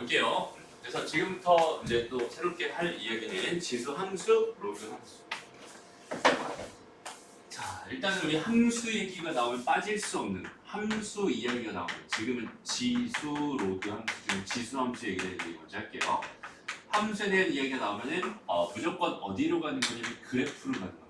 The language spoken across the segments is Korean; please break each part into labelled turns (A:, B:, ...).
A: 볼게요. 그래서 지금부터 이제 또 새롭게 할 이야기는 지수 함수, 로그 함수. 자, 일단은 우리 함수 얘기가 나오면 빠질 수 없는 함수 이야기가 나오면 지금은 지수, 로그 함수, 지금 지수 함수 얘기를 먼저 할게요. 함수에 대한 이야기가 나오면은 무조건 어디로 가는 거냐면 그래프로 가는 겁니다.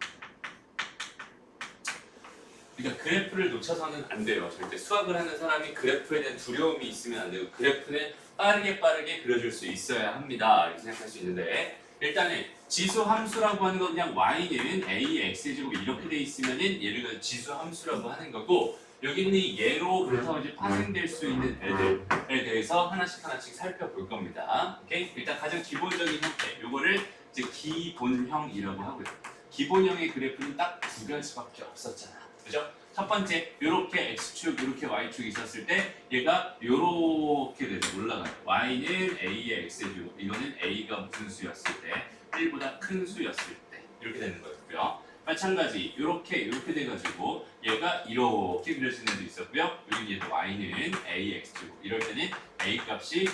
A: 그러니까 그래프를 놓쳐서는 안 돼요. 절대 수학을 하는 사람이 그래프에 대한 두려움이 있으면 안 되고 그래프는 빠르게 그려줄 수 있어야 합니다. 이렇게 생각할 수 있는데 일단은 지수 함수라고 하는 건 그냥 y는 a, x제곱 이렇게 돼 있으면은 얘를 지수 함수라고 하는 거고 여기 있는 얘로부터 이제 파생될 수 있는 애들에 대해서 하나씩 살펴볼 겁니다. 오케이? 일단 가장 기본적인 형태, 요거를 이제 기본형이라고 하고요. 기본형의 그래프는 딱 두 가지밖에 없었잖아. 그죠? 첫 번째, 요렇게 x축, 요렇게 y축이 있었을 때 얘가 요렇게 돼서 올라가요. y는 a의 x제곱, 이거는 a가 무슨 수였을 때 1보다 큰 수였을 때 이렇게 되는 거였고요. 마찬가지 요렇게 돼가지고 얘가 이렇게 그려지는 애도 있었고요. 여기 얘도 y는 a의 x제곱, 이럴 때는 a 값이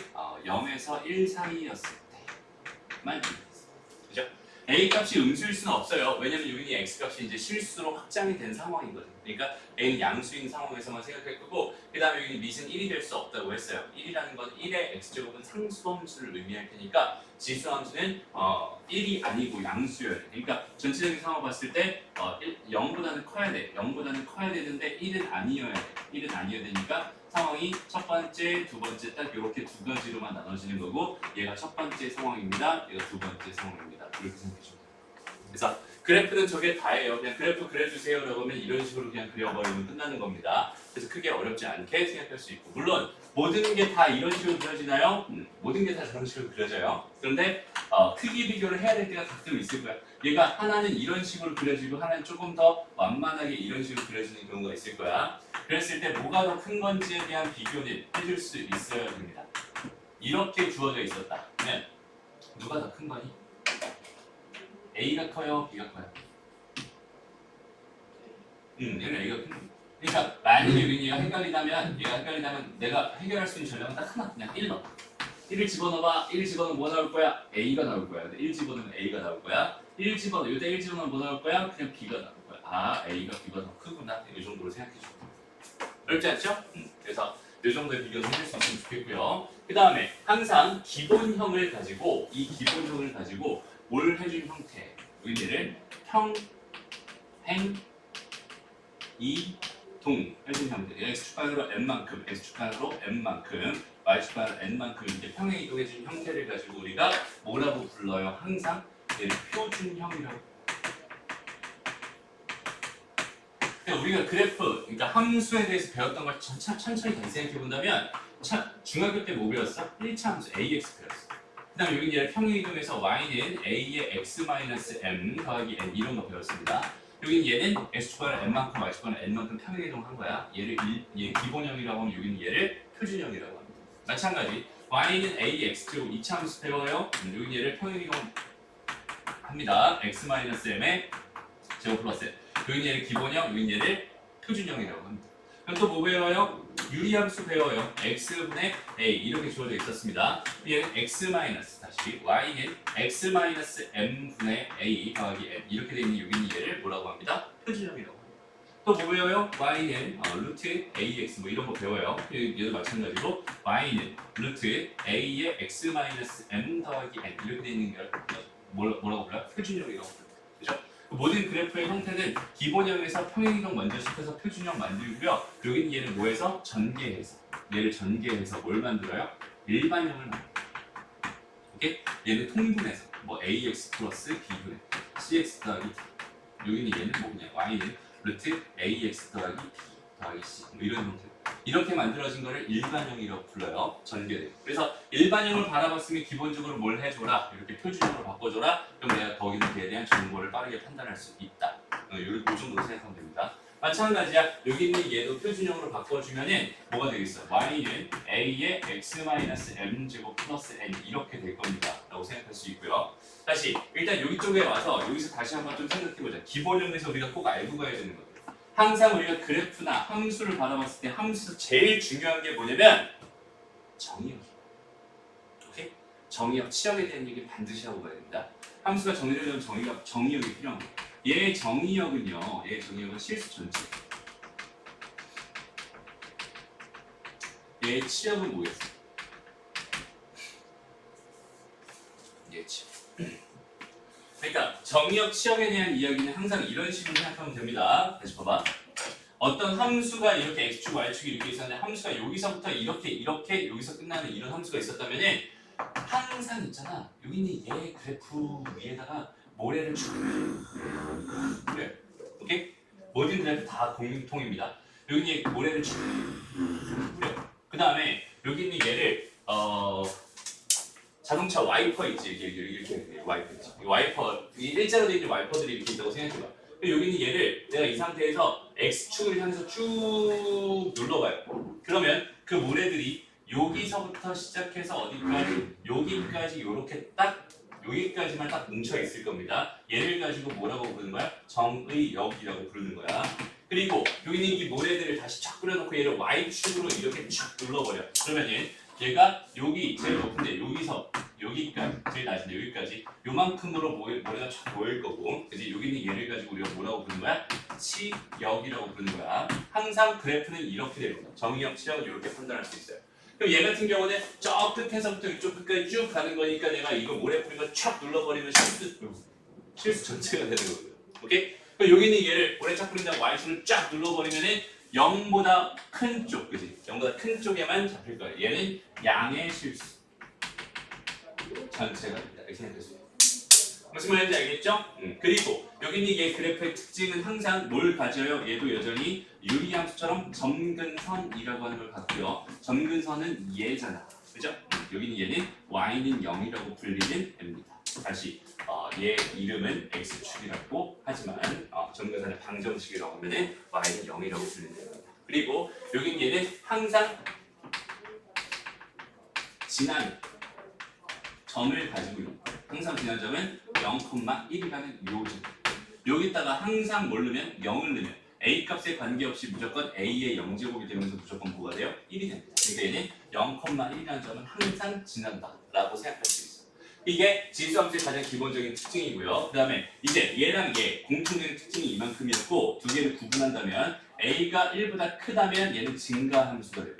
A: 0에서 1 사이였을 때만 그죠? a 값이 음수일 수는 없어요. 왜냐면 여기 x 값이 이제 실수로 확장이 된 상황이거든요. 그러니까 a는 양수인 상황에서만 생각할 거고 그 다음에 여기 밑은 1이 될 수 없다고 했어요. 1이라는 건 1의 x제곱은 상수함수를 의미할 테니까 지수함수는 1이 아니고 양수여야 돼. 그러니까 전체적인 상황을 봤을 때 0보다는 커야 돼. 0보다는 커야 되는데 1은 아니어야 돼. 1은 아니어야 되니까 상황이 첫 번째, 두 번째 딱 이렇게 두 가지로만 나눠지는 거고 얘가 첫 번째 상황입니다. 얘가 두 번째 상황입니다. 이렇게 생각해 주면 돼요. 그래서 그래프는 저게 다예요. 그냥 그래프 그려주세요라고 하면 이런 식으로 그냥 그려버리면 끝나는 겁니다. 그래서 크게 어렵지 않게 생각할 수 있고 물론 모든 게 다 이런 식으로 그려지나요? 모든 게 다 저런 식으로 그려져요. 그런데 크기 비교를 해야 될 때가 가끔 있을 거야. 얘가 하나는 이런 식으로 그려지고 하나는 조금 더 완만하게 이런 식으로 그려지는 경우가 있을 거야. 그랬을 때 뭐가 더 큰 건지에 대한 비교는 해줄 수 있어야 됩니다. 이렇게 주어져 있었다. 그러면 누가 더 큰 거니? A가 커요? B가 커요? 얘는 A가 큰 거야. 그러니까 만약에 얘가 헷갈리다면 내가 해결할 수 있는 전략은 딱 하나, 그냥 1 넣어. 1을 집어넣어봐. 1 집어넣으면 뭐 나올 거야? A가 나올 거야. 근데 1 집어넣으면 A가 나올 거야. 1 집어넣어. 요때 1 집어넣으면 뭐 나올 거야? 그냥 B가 나올 거야. 아, A가 B가 더 크구나. 이 정도로 생각해 주면 돼요. 어렵지 않죠? 그래서 이 정도의 비교를 해줄 수 있으면 좋겠고요. 그 다음에 항상 기본형을 가지고 뭘 해준 형태? 얘를 평, 행, 이동 해준 형태. x축간으로 n만큼, x축간으로 n만큼, y축간으로 n만큼 이렇게 평행 이동해준 형태를 가지고 우리가 뭐라고 불러요? 항상 얘를 표준형이라고. 우리가 그래프, 그러니까 함수에 대해서 배웠던 걸 천천히 다시 생각해 본다면 중학교 때 뭐 배웠어? 1차 함수 ax 배웠어. 그 다음에 여기 얘를 평행 이동해서 y는 a의 x-m 더하기 n 이런 거 배웠습니다. 여기 얘는 x축간을 n만큼 y축간을 n만큼 평행 이동한 거야. 얘 기본형이라고 하면 여기는 얘를 표준형이라고 합니다. 마찬가지 y는 a의 x제곱 2차 함수 배워요. 여기 얘를 평행 이동합니다. x-m의 제곱 플러스 n. 여기 얘를 기본형, 여기 얘를 표준형이라고 합니다. 그럼 또 뭐 배워요? 유리함수 배워요. x분의 a 이렇게 주어져 있었습니다. 얘는 x 다시 y는 x-m분의 a 더하기 n 이렇게 되어 있는 여기 얘를 뭐라고 합니다? 표준형이라고 합니다. 또 뭐 배워요? y는 루트 ax 뭐 이런 거 배워요. 얘도 마찬가지로 y는 루트 a의 x-m 더하기 n 이렇게 되어 있는 게 뭐라고 불러요? 표준형이라고 불러요. 그죠? 모든 그래프의 형태는 기본형에서 평행이동 먼저 시켜서 표준형 만들고요. 여기는 얘를 뭐해서? 전개해서. 얘를 전개해서 뭘 만들어요? 일반형을 만들어요. 오케이? 얘는 통분해서 뭐 ax 플러스 b분의 cx 더하기 d. 여기는 얘는 뭐냐? y는 루트 ax 더하기 b 더하기 c 뭐 이런 형태. 이렇게 만들어진 거를 일반형이라고 불러요. 전개돼요. 그래서 일반형을 바라봤으면 기본적으로 뭘 해줘라. 이렇게 표준형으로 바꿔줘라. 그럼 내가 거기에 대한 정보를 빠르게 판단할 수 있다. 이 정도로 생각하면 됩니다. 마찬가지야. 여기 있는 얘도 표준형으로 바꿔주면은 뭐가 되겠어? y는 a의 x-m제곱 플러스 n 이렇게 될 겁니다. 라고 생각할 수 있고요. 다시 일단 여기 쪽에 와서 여기서 다시 한번 좀 생각해보자. 기본형에서 우리가 꼭 알고 가야 되는 거예요. 항상 우리가 그래프나 함수를 바라봤을 때 함수에서 제일 중요한 게 뭐냐면 정의역이에요. 정의역, 치역에 대한 얘기 반드시 하고 가야 됩니다. 함수가 정의되려면 정의역이 필요한 거예요. 얘 정의역은요, 얘 정의역은 실수 전체. 얘 치역은 뭐겠어? 얘 치역. 그러니까 정의역, 치역에 대한 이야기는 항상 이런 식으로 생각하면 됩니다. 다시 봐봐. 어떤 함수가 이렇게 x축, y축이 이렇게 있었는데 함수가 여기서부터 이렇게 여기서 끝나는 이런 함수가 있었다면 항상 있잖아. 여기 있는 얘 그래프 위에다가 모래를 쭉 그래. 오케이? 모든 그래프 다 공통입니다. 여기 있는 모래를 쭉 그래. 그 다음에 여기 있는 얘를 자동차 와이퍼 있지. 이렇게 와이퍼 있지. 이 와이퍼, 이 일자로 되어 있는 와이퍼들이 이렇게 있다고 생각해봐. 여기 있는 얘를 내가 이 상태에서 X축을 향해서 쭉 눌러봐요. 그러면 그 모래들이 여기서부터 시작해서 어디까지? 여기까지 요렇게 딱 여기까지만 딱 뭉쳐 있을 겁니다. 얘를 가지고 뭐라고 부르는 거야? 정의역이라고 부르는 거야. 그리고 여기 있는 이 모래들을 다시 쫙 뿌려놓고 얘를 Y축으로 이렇게 쫙 눌러버려. 그러면 얘가 여기 제일 높은데 여기서 여기까지 제일 낮은데 여기까지 요만큼으로 모래가 쫙 모일 거고, 그지? 여기 있는 얘를 가지고 우리가 뭐라고 부르는 거야? 치역이라고 부르는 거야. 항상 그래프는 이렇게 됩니다. 정의역, 치역은 이렇게 판단할 수 있어요. 그럼 얘 같은 경우는 저 끝에서부터 이쪽 끝까지 쭉 가는 거니까 내가 이거 모래 뿌린 거 촥 눌러버리면 실수 전체가 되는 거고요. 오케이? 그럼 여기 있는 얘를 모래 쫙 뿌린다고 Y축을 쫙 눌러버리면은 0보다 큰 쪽, 그지? 0보다 큰 쪽에만 잡힐 거예요. 얘는 양의 실수 전체가 됩니다. 이렇게 생각할 수 있어요. 무슨 말인지 알겠죠? 그리고 여기 있는 얘 그래프의 특징은 항상 뭘 가져요? 얘도 여전히 유리함수처럼 점근선이라고 하는 걸 갖고요. 점근선은 얘잖아. 그죠? 여기 있는 얘는 y는 0이라고 불리는 애입니다. 다시 얘 이름은 x축이라고 하지만 점근선의 방정식이라고 하면 y는 0이라고 불리는 애입니다. 그리고 여기 있는 얘는 항상 지난 점을 가지고 있는 거예요. 항상 지난 점은 0,1이라는 요점. 여기다가 항상 뭘 넣으면 0을 넣으면 a 값에 관계없이 무조건 a의 0제곱이 되면서 무조건 뭐가 돼요? 1이 됩니다. 그러니까 얘는 0,1이라는 점은 항상 지난다라고 생각할 수 있어요. 이게 지수함수의 가장 기본적인 특징이고요. 그 다음에 이제 얘랑 얘 공통적인 특징이 이만큼이었고 두 개를 구분한다면 a가 1보다 크다면 얘는 증가함수가 돼요.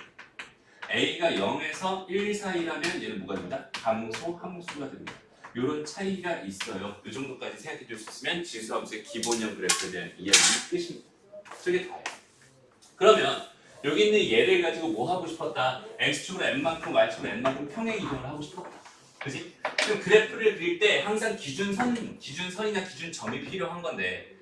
A: a가 0에서 1 사이라면 얘는 뭐가 됩니다? 감소함수가 됩니다. 이런 차이가 있어요. 이 정도까지 생각해 줄 수 있으면 지수함수의 기본형 그래프에 대한 이야기 끝입니다. 저게 다예요. 그러면 여기 있는 얘를 가지고 뭐 하고 싶었다? x축으로 n만큼 y축으로 n만큼 평행 이동을 하고 싶었다. 그지? 그럼 그래프를 그릴 때 항상 기준선이나 기준점이 필요한 건데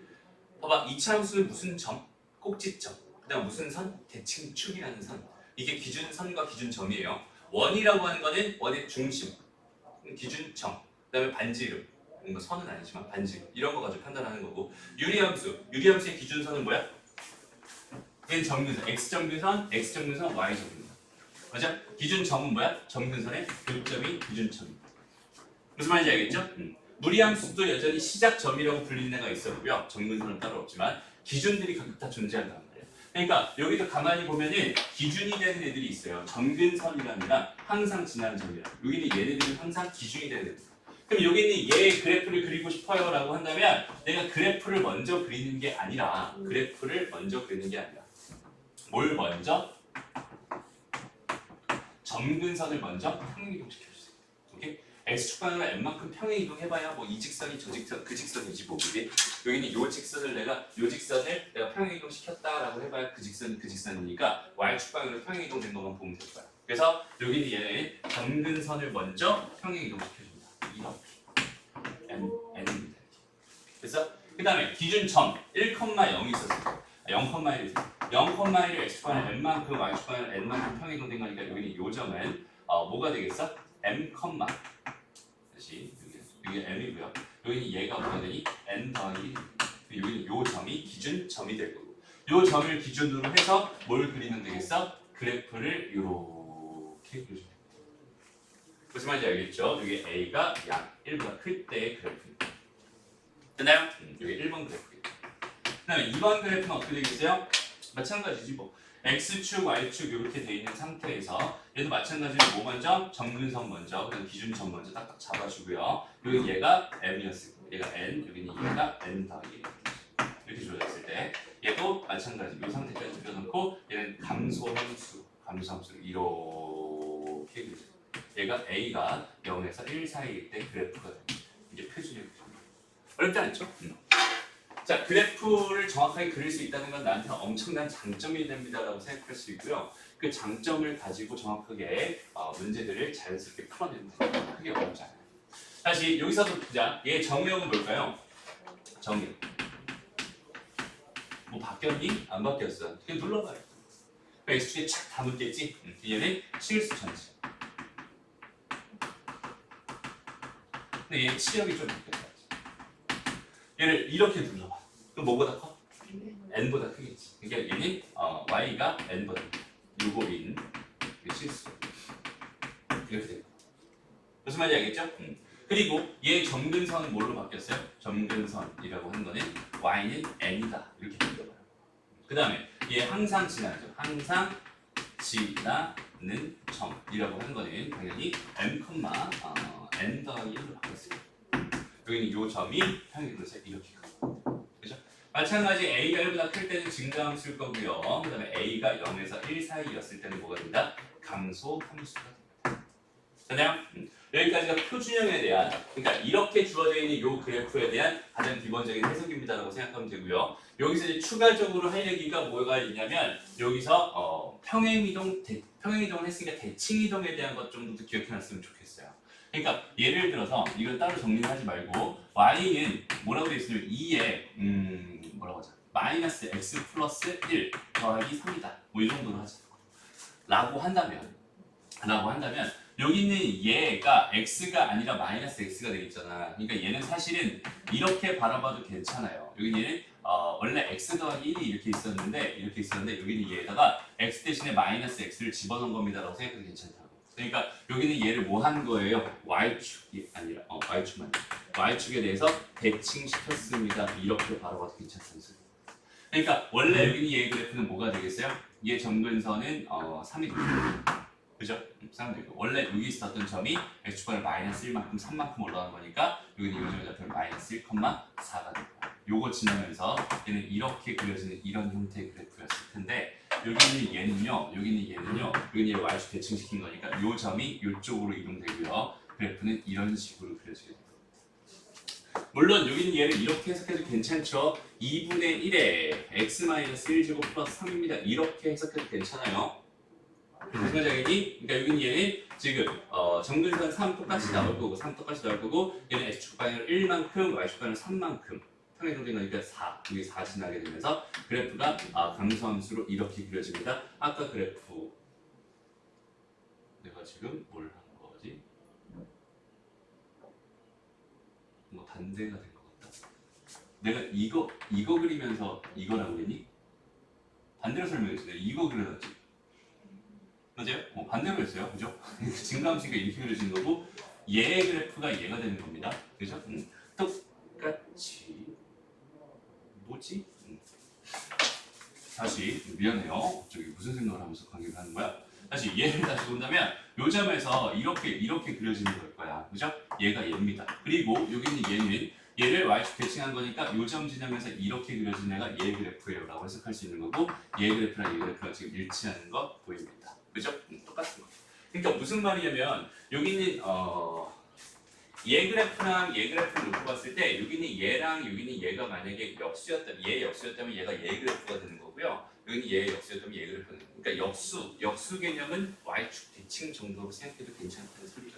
A: 봐봐, 이차함수는 무슨 점? 꼭지점. 그 다음 무슨 선? 대칭축이라는 선. 이게 기준선과 기준점이에요. 원이라고 하는 거는 원의 중심, 기준점, 그 다음에 반지름, 뭔가 선은 아니지만 반지름 이런 거 가지고 판단하는 거고, 유리함수의 기준선은 뭐야? 얘는 점근선, x점근선, x점근선, y점근선. 맞아? 기준점은 뭐야? 점근선의 교점이 기준점입니다. 무슨 말인지 알겠죠? 무리함수도 여전히 시작점이라고 불리는 애가 있었고요. 점근선은 따로 없지만 기준들이 각각 다 존재한단 말이에요. 그러니까 여기도 가만히 보면은 기준이 되는 애들이 있어요. 점근선이랍니다. 항상 지나는 점이라. 여기는 얘네들은 항상 기준이 되는 애들. 그럼 여기 있는 얘 그래프를 그리고 싶어요 라고 한다면 내가 그래프를 먼저 그리는 게 아니라 뭘 먼저? 점근선을 먼저 평행 이동시켜주세요. 오케이? x축 방향으로 n만큼 평행 이동해봐야 뭐 이 직선이 저 직선 그 직선이지 뭐 그게 여기는 요 직선을 내가 평행 이동시켰다라고 해봐야 그 직선이 그 직선이니까 y축 방향으로 평행 이동된 것만 보면 될 거야. 그래서 여기는 얘는 점근선을 먼저 평행 이동시켜줍니다. 이렇게 n입니다. 그래서 그 다음에 기준점 1,0이 있었어요. 0,1을 0,1을 x축 방향 n만큼 y축 방향 n만큼 평행 이동된 거니까 여기는 요 점은 뭐가 되겠어? m, 다시 여기 m이고요. 여기는 얘가 뭐가 되니? n 더하기 여기는 요 점이 기준점이 될 거고, 요 점을 기준으로 해서 뭘 그리면 되겠어? 그래프를 이렇게 그려주면 됩니다. 무슨 말인지 알겠죠? 여기 a가 약 1보다 클 때의 그래프입니다. 됐나요? 여기 1번 그래프입니다. 그 다음에 2번 그래프는 어떻게 되겠어요? 마찬가지지 뭐. x축, y축 이렇게 돼 있는 상태에서 얘도 마찬가지로 뭐 먼저? 정근선 먼저, 그다음 기준점 먼저 딱딱 잡아주고요. 여기 얘가 m이었을 거고, 얘가 n, 여기는 얘가 n 더하기 이렇게 주어졌을 때 얘도 마찬가지 이 상태까지 그려놓고 얘는 감소함수 이렇게 그려져. 얘가 a가 0에서 1 사이일 때 그래프가 됩니다. 이게 표준형. 어렵지 않죠? 자, 그래프를 정확하게 그릴 수 있다는 건 나한테 엄청난 장점이 됩니다라고 생각할 수 있고요. 그 장점을 가지고 정확하게 문제들을 자연스럽게 풀어내는 겁니다. 크게 어렵지 않아요. 다시 여기서도 보자. 얘 정의역은 뭘까요? 정의역. 뭐 바뀌었니? 안 바뀌었어. 그냥 눌러봐요. x축에 착 담을겠지? 얘는 실수 전체. 근데 얘 치역이 좀 바뀌었다. 얘를 이렇게 눌러봐. 그럼 뭐보다 커? n보다 크겠지. 그러니까 얘는 y가 n보다 요거 인 실수. 이렇게 됩니다. 무슨 말인지 알겠죠? 그리고 얘 점근선은 뭘로 바뀌었어요? 점근선이라고 하는 거는 y는 n이다. 이렇게 바뀌어봐요. 그 다음에 얘 항상 지나죠. 항상 지나는 점이라고 하는 거는 당연히 m, n 더하기 1로 바뀌었어요. 여기는 이 점이 평행도에서 이렇게 가고, 그죠? 마찬가지 a가 1보다 클 때는 증가함수일 거고요. 그 다음에 a가 0에서 1 사이였을 때는 뭐가 된다? 감소함수가 됩니다. 되나요? 여기까지가 표준형에 대한, 그러니까 이렇게 주어져 있는 이 그래프에 대한 가장 기본적인 해석입니다라고 생각하면 되고요. 여기서 이제 추가적으로 할 얘기가 뭐가 있냐면 여기서 평행이동을 했으니까 대칭이동에 대한 것 정도도 기억해놨으면 좋겠어요. 그러니까 예를 들어서 이걸 따로 정리를 하지 말고 y는 뭐라고 되어 있으면 2에 뭐라고 하자 마이너스 x 플러스 1 더하기 3이다 뭐 이 정도로 하자 라고 한다면 여기 있는 얘가 x가 아니라 마이너스 x가 되겠잖아. 그러니까 얘는 사실은 이렇게 바라봐도 괜찮아요. 여기 얘는 원래 x 더하기 1이 이렇게 있었는데 여기는 얘에다가 x 대신에 마이너스 x를 집어넣은 겁니다라고 생각해도 괜찮다고. 그러니까 여기는 얘를 뭐 한 거예요? y축이 아니라 y축에 대해서 대칭시켰습니다. 이렇게 바라봐도 괜찮다는 소리. 그러니까 원래 여기는 얘 그래프는 뭐가 되겠어요? 얘 점근선은 3이 되겠죠. 그죠? 3이 되고 원래 여기 있었던 점이 x축과를 마이너스 1만큼 3만큼 올라간 거니까 여기는 이 점의 좌표는 마이너스 1,4가 되고 요거 지나면서 얘는 이렇게 그려지는 이런 형태의 그래프였을 텐데 여기는 얘는요 여기는 얘 y축 대칭시킨 거니까 요 점이 이쪽으로 이동되고요. 그래프는 이런 식으로 그려지게 됩니다. 물론 여기는 얘를 이렇게 해석해도 괜찮죠. 2분의 1에 x-1제곱 플러스 3입니다. 이렇게 해석해도 괜찮아요. 무슨 말이니? 그러니까 여기는 얘는 지금 정근선 3 똑같이 나올 거고 3 똑같이 나올 거고 얘는 x축 방향을 1만큼 y축 방향을 3만큼 평행이동된 거니까 4 여기 4 지나게 되면서 그래프가 감소함수로 이렇게 그려집니다. 아까 그래프 내가 지금 뭘 한 거지? 뭐 단대가 된 것 같다. 내가 이거 그리면서 이거라고 했니? 반대로 설명했지. 이거 그려놨지. 맞아요? 반대로 했어요. 그죠? 증가함수가 이렇게 그려지는 거고 얘의 그래프가 얘가 되는 겁니다. 그죠? 똑같이 뭐지? 다시 미안해요. 저기 무슨 생각을 하면서 강의를 하는 거야? 다시 얘를 다시 본다면 요 점에서 이렇게 그려지는 걸 거야. 그죠? 얘가 얘입니다. 그리고 여기 있는 얘를 y축 대칭한 거니까 요 점 지나면서 이렇게 그려진 애가 얘 그래프예요 라고 해석할 수 있는 거고 얘 그래프랑 얘 그래프가 지금 일치하는 거 보입니다. 그죠? 똑같은 거. 그러니까 무슨 말이냐면 여기는 얘 그래프랑 얘 그래프를 놓고 봤을 때 여기는 얘랑 여기는 얘가 만약에 얘 역수였다면 얘가 얘 그래프가 되는 거고요. 여기는 얘 역수였다면 얘 그래프가 되는 거고. 그러니까 역수 개념은 y축 대칭 정도로 생각해도 괜찮다는 소리죠.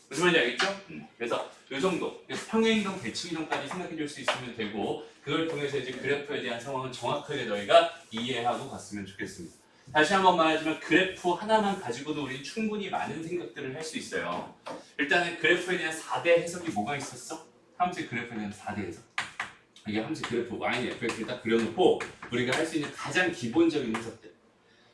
A: 무슨 말인지 알겠죠? 그래서 이 정도 평행이동 대칭이동까지 생각해 줄 수 있으면 되고 그걸 통해서 이제 그래프에 대한 상황을 정확하게 너희가 이해하고 갔으면 좋겠습니다. 다시 한번 말하지만 그래프 하나만 가지고도 우리는 충분히 많은 생각들을 할 수 있어요. 일단은 그래프에 대한 4대 해석이 뭐가 있었어? 함수의 그래프에 대한 4대 해석. 이게 함수 그래프 y는 fx를 딱 그려놓고 우리가 할 수 있는 가장 기본적인 해석들.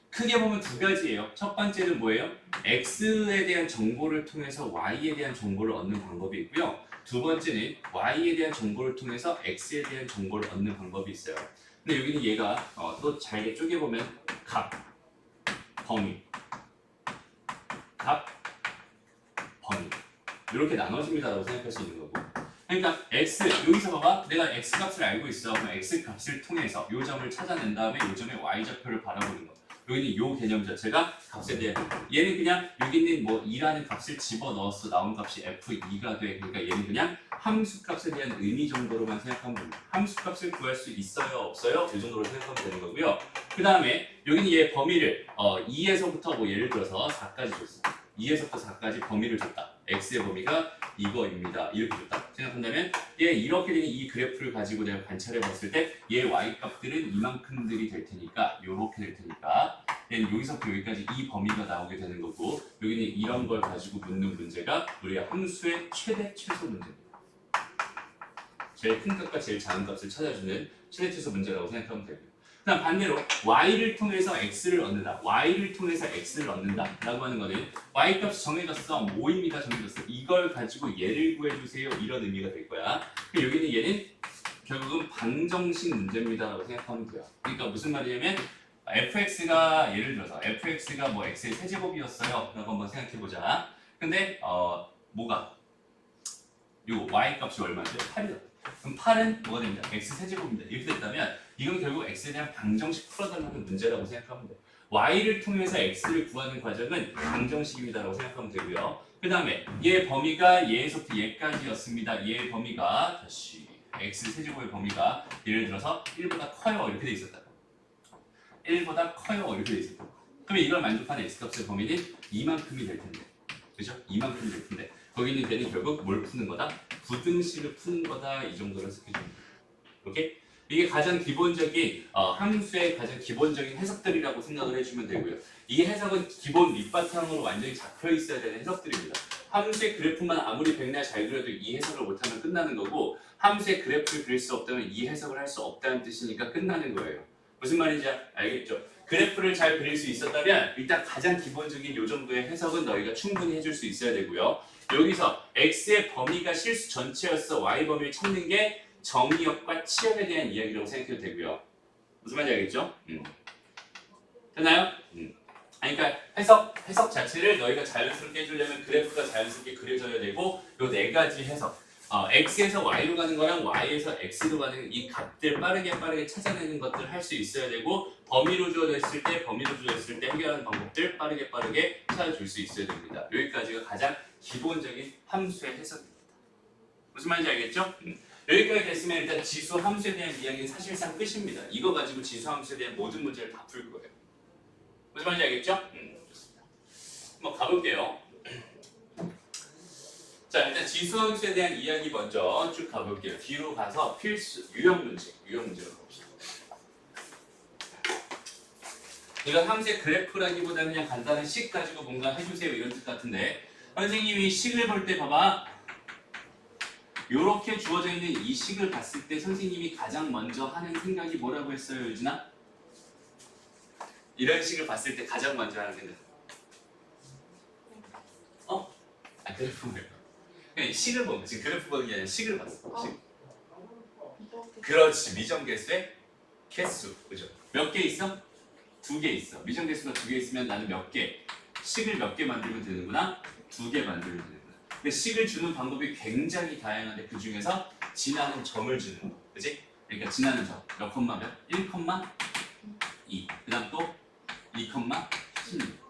A: 크게 보면 두 가지예요. 첫 번째는 뭐예요? x에 대한 정보를 통해서 y에 대한 정보를 얻는 방법이 있고요. 두 번째는 y에 대한 정보를 통해서 x에 대한 정보를 얻는 방법이 있어요. 근데 여기는 얘가 또 잘게 쪼개보면 값, 범위, 값, 범위 이렇게 나눠집니다라고 생각할 수 있는 거고. 그러니까 x 여기서 봐봐, 내가 x 값을 알고 있어. 그럼 x 값을 통해서 요 점을 찾아낸 다음에 요 점의 y 좌표를 바라보는 거. 여기는 요 개념 자체가 값에 대한, 얘는 그냥 여기 있는 뭐 2라는 값을 집어 넣었어. 나온 값이 f2가 돼. 그러니까 얘는 그냥 함수 값에 대한 의미 정도로만 생각하면 됩니다. 함수 값을 구할 수 있어요, 없어요? 이 정도로 생각하면 되는 거고요. 그 다음에 여기는 얘 범위를 2에서부터 뭐 예를 들어서 4까지 줬어. 2에서부터 4까지 범위를 줬다. x의 범위가 이거입니다. 이렇게 줬다. 생각한다면 얘 이렇게 되는 이 그래프를 가지고 내가 관찰해 봤을 때 얘 y 값들은 이만큼들이 될 테니까 요렇게 될 테니까 얘는 여기서부터 여기까지 이 범위가 나오게 되는 거고, 여기는 이런 걸 가지고 묻는 문제가 우리가 함수의 최대 최소 문제입니다. 제일 큰 값과 제일 작은 값을 찾아주는 최대 최소 문제라고 생각하면 되고요. 그다음 반대로 y를 통해서 x를 얻는다. y를 통해서 x를 얻는다 라고 하는 거는 y 값이 정해졌어. 5입니다. 정해졌어. 이걸 가지고 얘를 구해주세요. 이런 의미가 될 거야. 여기는 얘는 결국은 방정식 문제입니다 라고 생각하면 돼요. 그러니까 무슨 말이냐면 fx가 예를 들어서 fx가 뭐 x의 세제곱이었어요. 라고 한번 생각해보자. 근데 뭐가 요 y 값이 얼마인데? 8이다. 그럼 8은 뭐가 됩니다? x 세제곱입니다. 이렇게 됐다면 이건 결국 x에 대한 방정식 풀어달라는 문제라고 생각하면 돼요. y를 통해서 x를 구하는 과정은 방정식입니다라고 생각하면 되고요. 그 다음에 얘 범위가 얘에서부터 얘까지였습니다. 얘 범위가 다시 x 세제곱의 범위가 예를 들어서 1보다 커요 이렇게 돼 있었다. 1보다 커요 이렇게 돼 있었다. 그러면 이걸 만족하는 x값의 범위는 이만큼이 될 텐데, 그죠? 이만큼이 될 텐데 거기는 걔는 결국 뭘 푸는 거다? 부등식을 푸는 거다. 이 정도로 해석해줍니다. 오케이? 이게 가장 기본적인 함수의 가장 기본적인 해석들이라고 생각을 해주면 되고요. 이 해석은 기본 밑바탕으로 완전히 잡혀 있어야 되는 해석들입니다. 함수의 그래프만 아무리 백날 잘 그려도 이 해석을 못하면 끝나는 거고, 함수의 그래프를 그릴 수 없다면 이 해석을 할 수 없다는 뜻이니까 끝나는 거예요. 무슨 말인지 알겠죠? 그래프를 잘 그릴 수 있었다면 일단 가장 기본적인 요 정도의 해석은 너희가 충분히 해줄 수 있어야 되고요. 여기서 x의 범위가 실수 전체였어. y 범위를 찾는 게 정의역과 치역에 대한 이야기라고 생각해도 되고요. 무슨 말인지 알겠죠? 됐나요? 그러니까 해석 자체를 너희가 자연스럽게 해주려면 그래프가 자연스럽게 그려져야 되고, 요 네 가지 해석, x에서 y로 가는 거랑 y에서 x로 가는 이 값들 빠르게 찾아내는 것들 할 수 있어야 되고, 범위로 주어졌을 때 해결하는 방법들 빠르게 찾아줄 수 있어야 됩니다. 여기까지가 가장 기본적인 함수의 해석입니다. 무슨 말인지 알겠죠? 여기까지 됐으면 일단 지수 함수에 대한 이야기는 사실상 끝입니다. 이거 가지고 지수 함수에 대한 모든 문제를 다 풀 거예요. 무슨 말인지 알겠죠? 좋습니다. 한번 가볼게요. 자, 일단 지수 함수에 대한 이야기 먼저 쭉 가볼게요. 뒤로 가서 필수 유형 문제로 가봅시다. 이건 함수의 그래프라기보다는 그냥 간단한 식 가지고 뭔가 해주세요 이런 뜻 같은데, 선생님이 식을 볼 때 봐봐. 요렇게 주어져 있는 이 식을 봤을 때 선생님이 가장 먼저 하는 생각이 뭐라고 했어요, 유진아? 이런 식을 봤을 때 가장 먼저 하는 생각. 그래프 말고. 그냥 식을 보는 거. 지금 그래프 보는 게 아니라 식을 봤어. 식. 그렇지. 미정계수의 개수. 그죠? 몇 개 있어? 2개 있어. 미정계수가 2개 있으면 나는 몇 개? 식을 몇 개 만들면 되는구나? 2개 만들면 되는구나. 근데 식을 주는 방법이 굉장히 다양한데 그 중에서 지나는 점을 주는 거. 그지? 그러니까 지나는 점. 몇 컴마 몇? 1,2. 그 다음 또 2,16.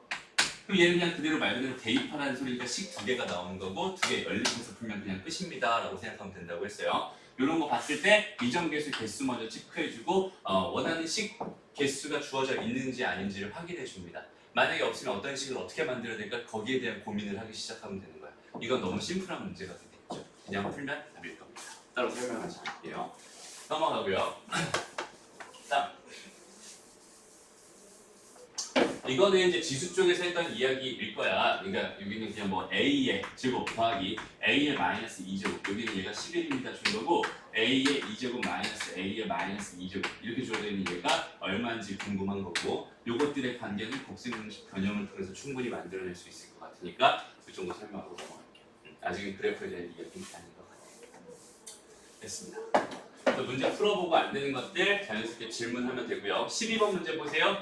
A: 그럼 얘는 그냥 그대로 말 그대로 대입하라는 소리니까 식 2개가 나오는 거고, 2개 연립해서 풀면 그냥 끝입니다 라고 생각하면 된다고 했어요. 이런 거 봤을 때 미정계수 개수 먼저 체크해주고 원하는 식 개수가 주어져 있는지 아닌지를 확인해 줍니다. 만약에 없으면 어떤 식을 어떻게 만들어야 될까 거기에 대한 고민을 하기 시작하면 되는 거야. 이건 너무 심플한 문제가 되겠죠. 그냥 풀면 답일 겁니다. 따로 설명하지 않을게요. 넘어가고요. 다음. 이거는 이제 지수 쪽에서 했던 이야기일 거야. 그러니까 여기는 그냥 뭐 a의 제곱 더하기 a의 마이너스 2제곱, 여기는 얘가 11입니다 준 거고, a의 2제곱 마이너스 a의 마이너스 2제곱 이렇게 주어져 있는 얘가 얼마인지 궁금한 거고, 요것들의 관계는 곱셈공식 변형을 통해서 충분히 만들어낼 수 있을 것 같으니까 그 정도 설명하고 넘어갈게요. 아직은 그래프에 대한 이야기는 아닌 것 같아요. 됐습니다. 또 문제 풀어보고 안 되는 것들 자연스럽게 질문하면 되고요. 12번 문제 보세요.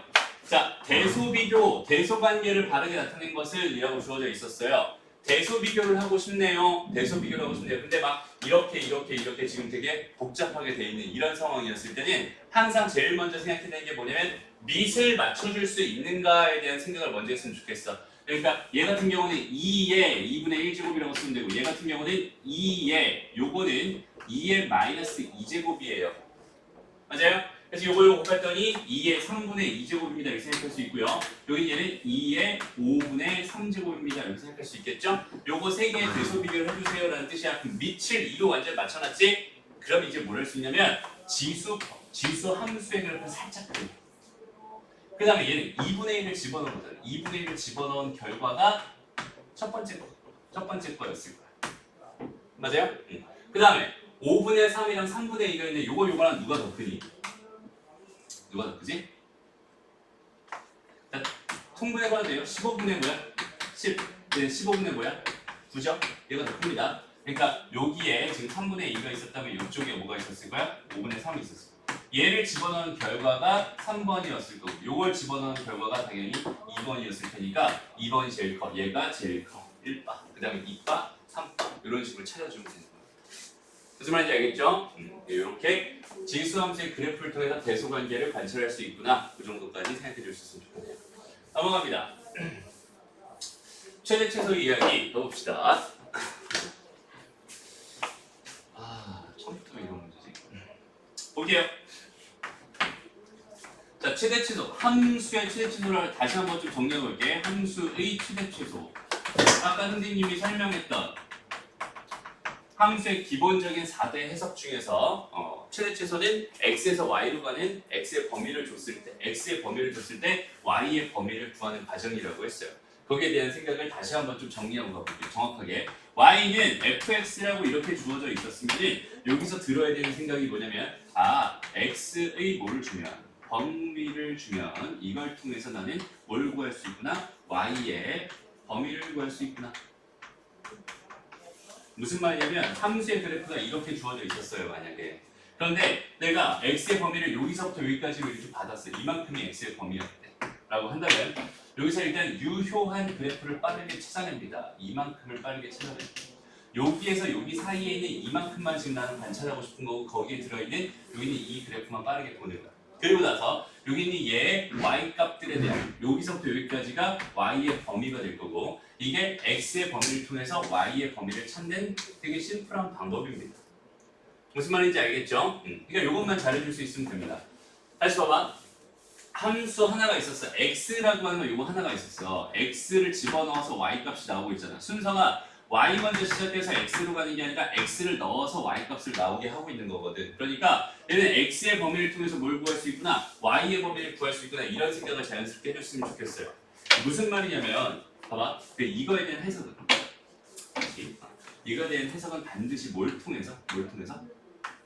A: 자, 대소비교, 대소관계를 바르게 나타낸 것을 이라고 주어져 있었어요. 대소비교를 하고 싶네요. 대소비교를 하고 싶네요. 근데 막 이렇게 지금 되게 복잡하게 돼 있는 이런 상황이었을 때는 항상 제일 먼저 생각해야 게 뭐냐면 밑을 맞춰줄 수 있는가에 대한 생각을 먼저 했으면 좋겠어. 그러니까 얘 같은 경우는 2의 2분의 1제곱이라고 쓰면 되고 얘 같은 경우는 2의 요거는 2의 마이너스 2제곱이에요. 맞아요? 그래서 요거 곱했더니 2의 3분의 2제곱입니다. 이렇게 생각할 수 있고요. 여기 얘는 2의 5분의 3제곱입니다. 이렇게 생각할 수 있겠죠? 요거 세 개의 대소 비교를 해주세요 라는 뜻이야. 그럼 밑을 2로 완전 맞춰놨지? 그럼 이제 뭘 할 수 있냐면 지수 함수의 그래프를 살짝 그려. 그 다음에 얘는 2분의 1을 집어넣거든. 2분의 1을 집어넣은 결과가 첫 번째 거였을 거야. 맞아요? 그 다음에 5분의 3이랑 3분의 2가 있는데 요거랑 누가 더 크니? 누가 더 크지? 자, 통분해봐도 돼요. 15분의 뭐야? 10. 네, 15분의 뭐야? 9죠? 얘가 더 큽니다. 그러니까 여기에 지금 3분의 2가 있었다면 이쪽에 뭐가 있었을 거야? 5분의 3이 있었을 거야. 얘를 집어넣은 결과가 3번이었을 거고 요걸 집어넣은 결과가 당연히 2번이었을 테니까 2번이 제일 커. 얘가 제일 커. 1바. 그 다음에 2바, 3바 이런 식으로 찾아주면 되는 거예요. 무슨 말인지 알겠죠? 이렇게 지수함수의 그래프를 통해서 대소관계를 관찰할 수 있구나. 그 정도까지 생각해 줄 수 있으면 좋겠네요. 넘어갑니다. 최대 최소 이야기 넣어봅시다. 처음부터 이런 문제지. 볼게요. 자, 최대 최소. 함수의 최대 최소를 다시 한번 좀 정리해 볼게. 함수의 최대 최소. 아까 선생님이 설명했던 함수의 기본적인 4대 해석 중에서 최대 최소는 x에서 y로 가는 x의 범위를 줬을 때 y의 범위를 구하는 과정이라고 했어요. 거기에 대한 생각을 다시 한번 좀 정리하고 가볼게요. 정확하게 y는 fx라고 이렇게 주어져 있었으면 여기서 들어야 되는 생각이 뭐냐면 x의 뭐를 주면 범위를 주면 이걸 통해서 나는 뭘 구할 수 있구나? y의 범위를 구할 수 있구나. 무슨 말이냐면 함수의 그래프가 이렇게 주어져 있었어요. 만약에 그런데 내가 x의 범위를 여기서부터 여기까지 이렇게 받았어. 이만큼이 x의 범위였대 라고 한다면 여기서 일단 유효한 그래프를 빠르게 찾아냅니다. 이만큼을 빠르게 찾아냅니다. 여기에서 여기 사이에 있는 이만큼만 지금 나는 관찰하고 싶은 거고 거기에 들어있는 여기 있는 이 그래프만 빠르게 보는 거야. 그리고 나서 여기 있는 얘의 y 값들에 대한 여기서부터 여기까지가 y의 범위가 될 거고 이게 x의 범위를 통해서 y의 범위를 찾는 되게 심플한 방법입니다. 무슨 말인지 알겠죠? 그러니까 이것만 잘해줄 수 있으면 됩니다. 다시 봐봐. 함수 하나가 있었어. x라고 하는 거 이거 하나가 있었어. x를 집어넣어서 y 값이 나오고 있잖아. 순서가 y 먼저 시작해서 x로 가는 게 아니라 x를 넣어서 y 값을 나오게 하고 있는 거거든. 그러니까 얘는 x의 범위를 통해서 뭘 구할 수 있구나, y의 범위를 구할 수 있구나 이런 생각을 자연스럽게 해줬으면 좋겠어요. 무슨 말이냐면 봐봐. 이거에 대한 해석은 이거에 대한 해석은 반드시 뭘 통해서?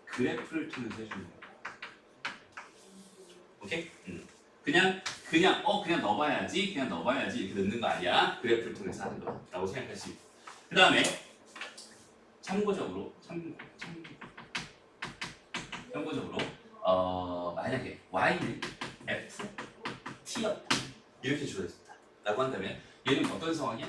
A: 그래프를 통해서 해주는 거야. 오케이? 그냥 넣어봐야지 이렇게 넣는 거 아니야. 그래프를 통해서 하는 거라고 생각할 수 있고. 그 다음에 참고적으로 만약에 y는 ft였다 이렇게 주어졌다 라고 한다면 얘는 어떤 상황이야?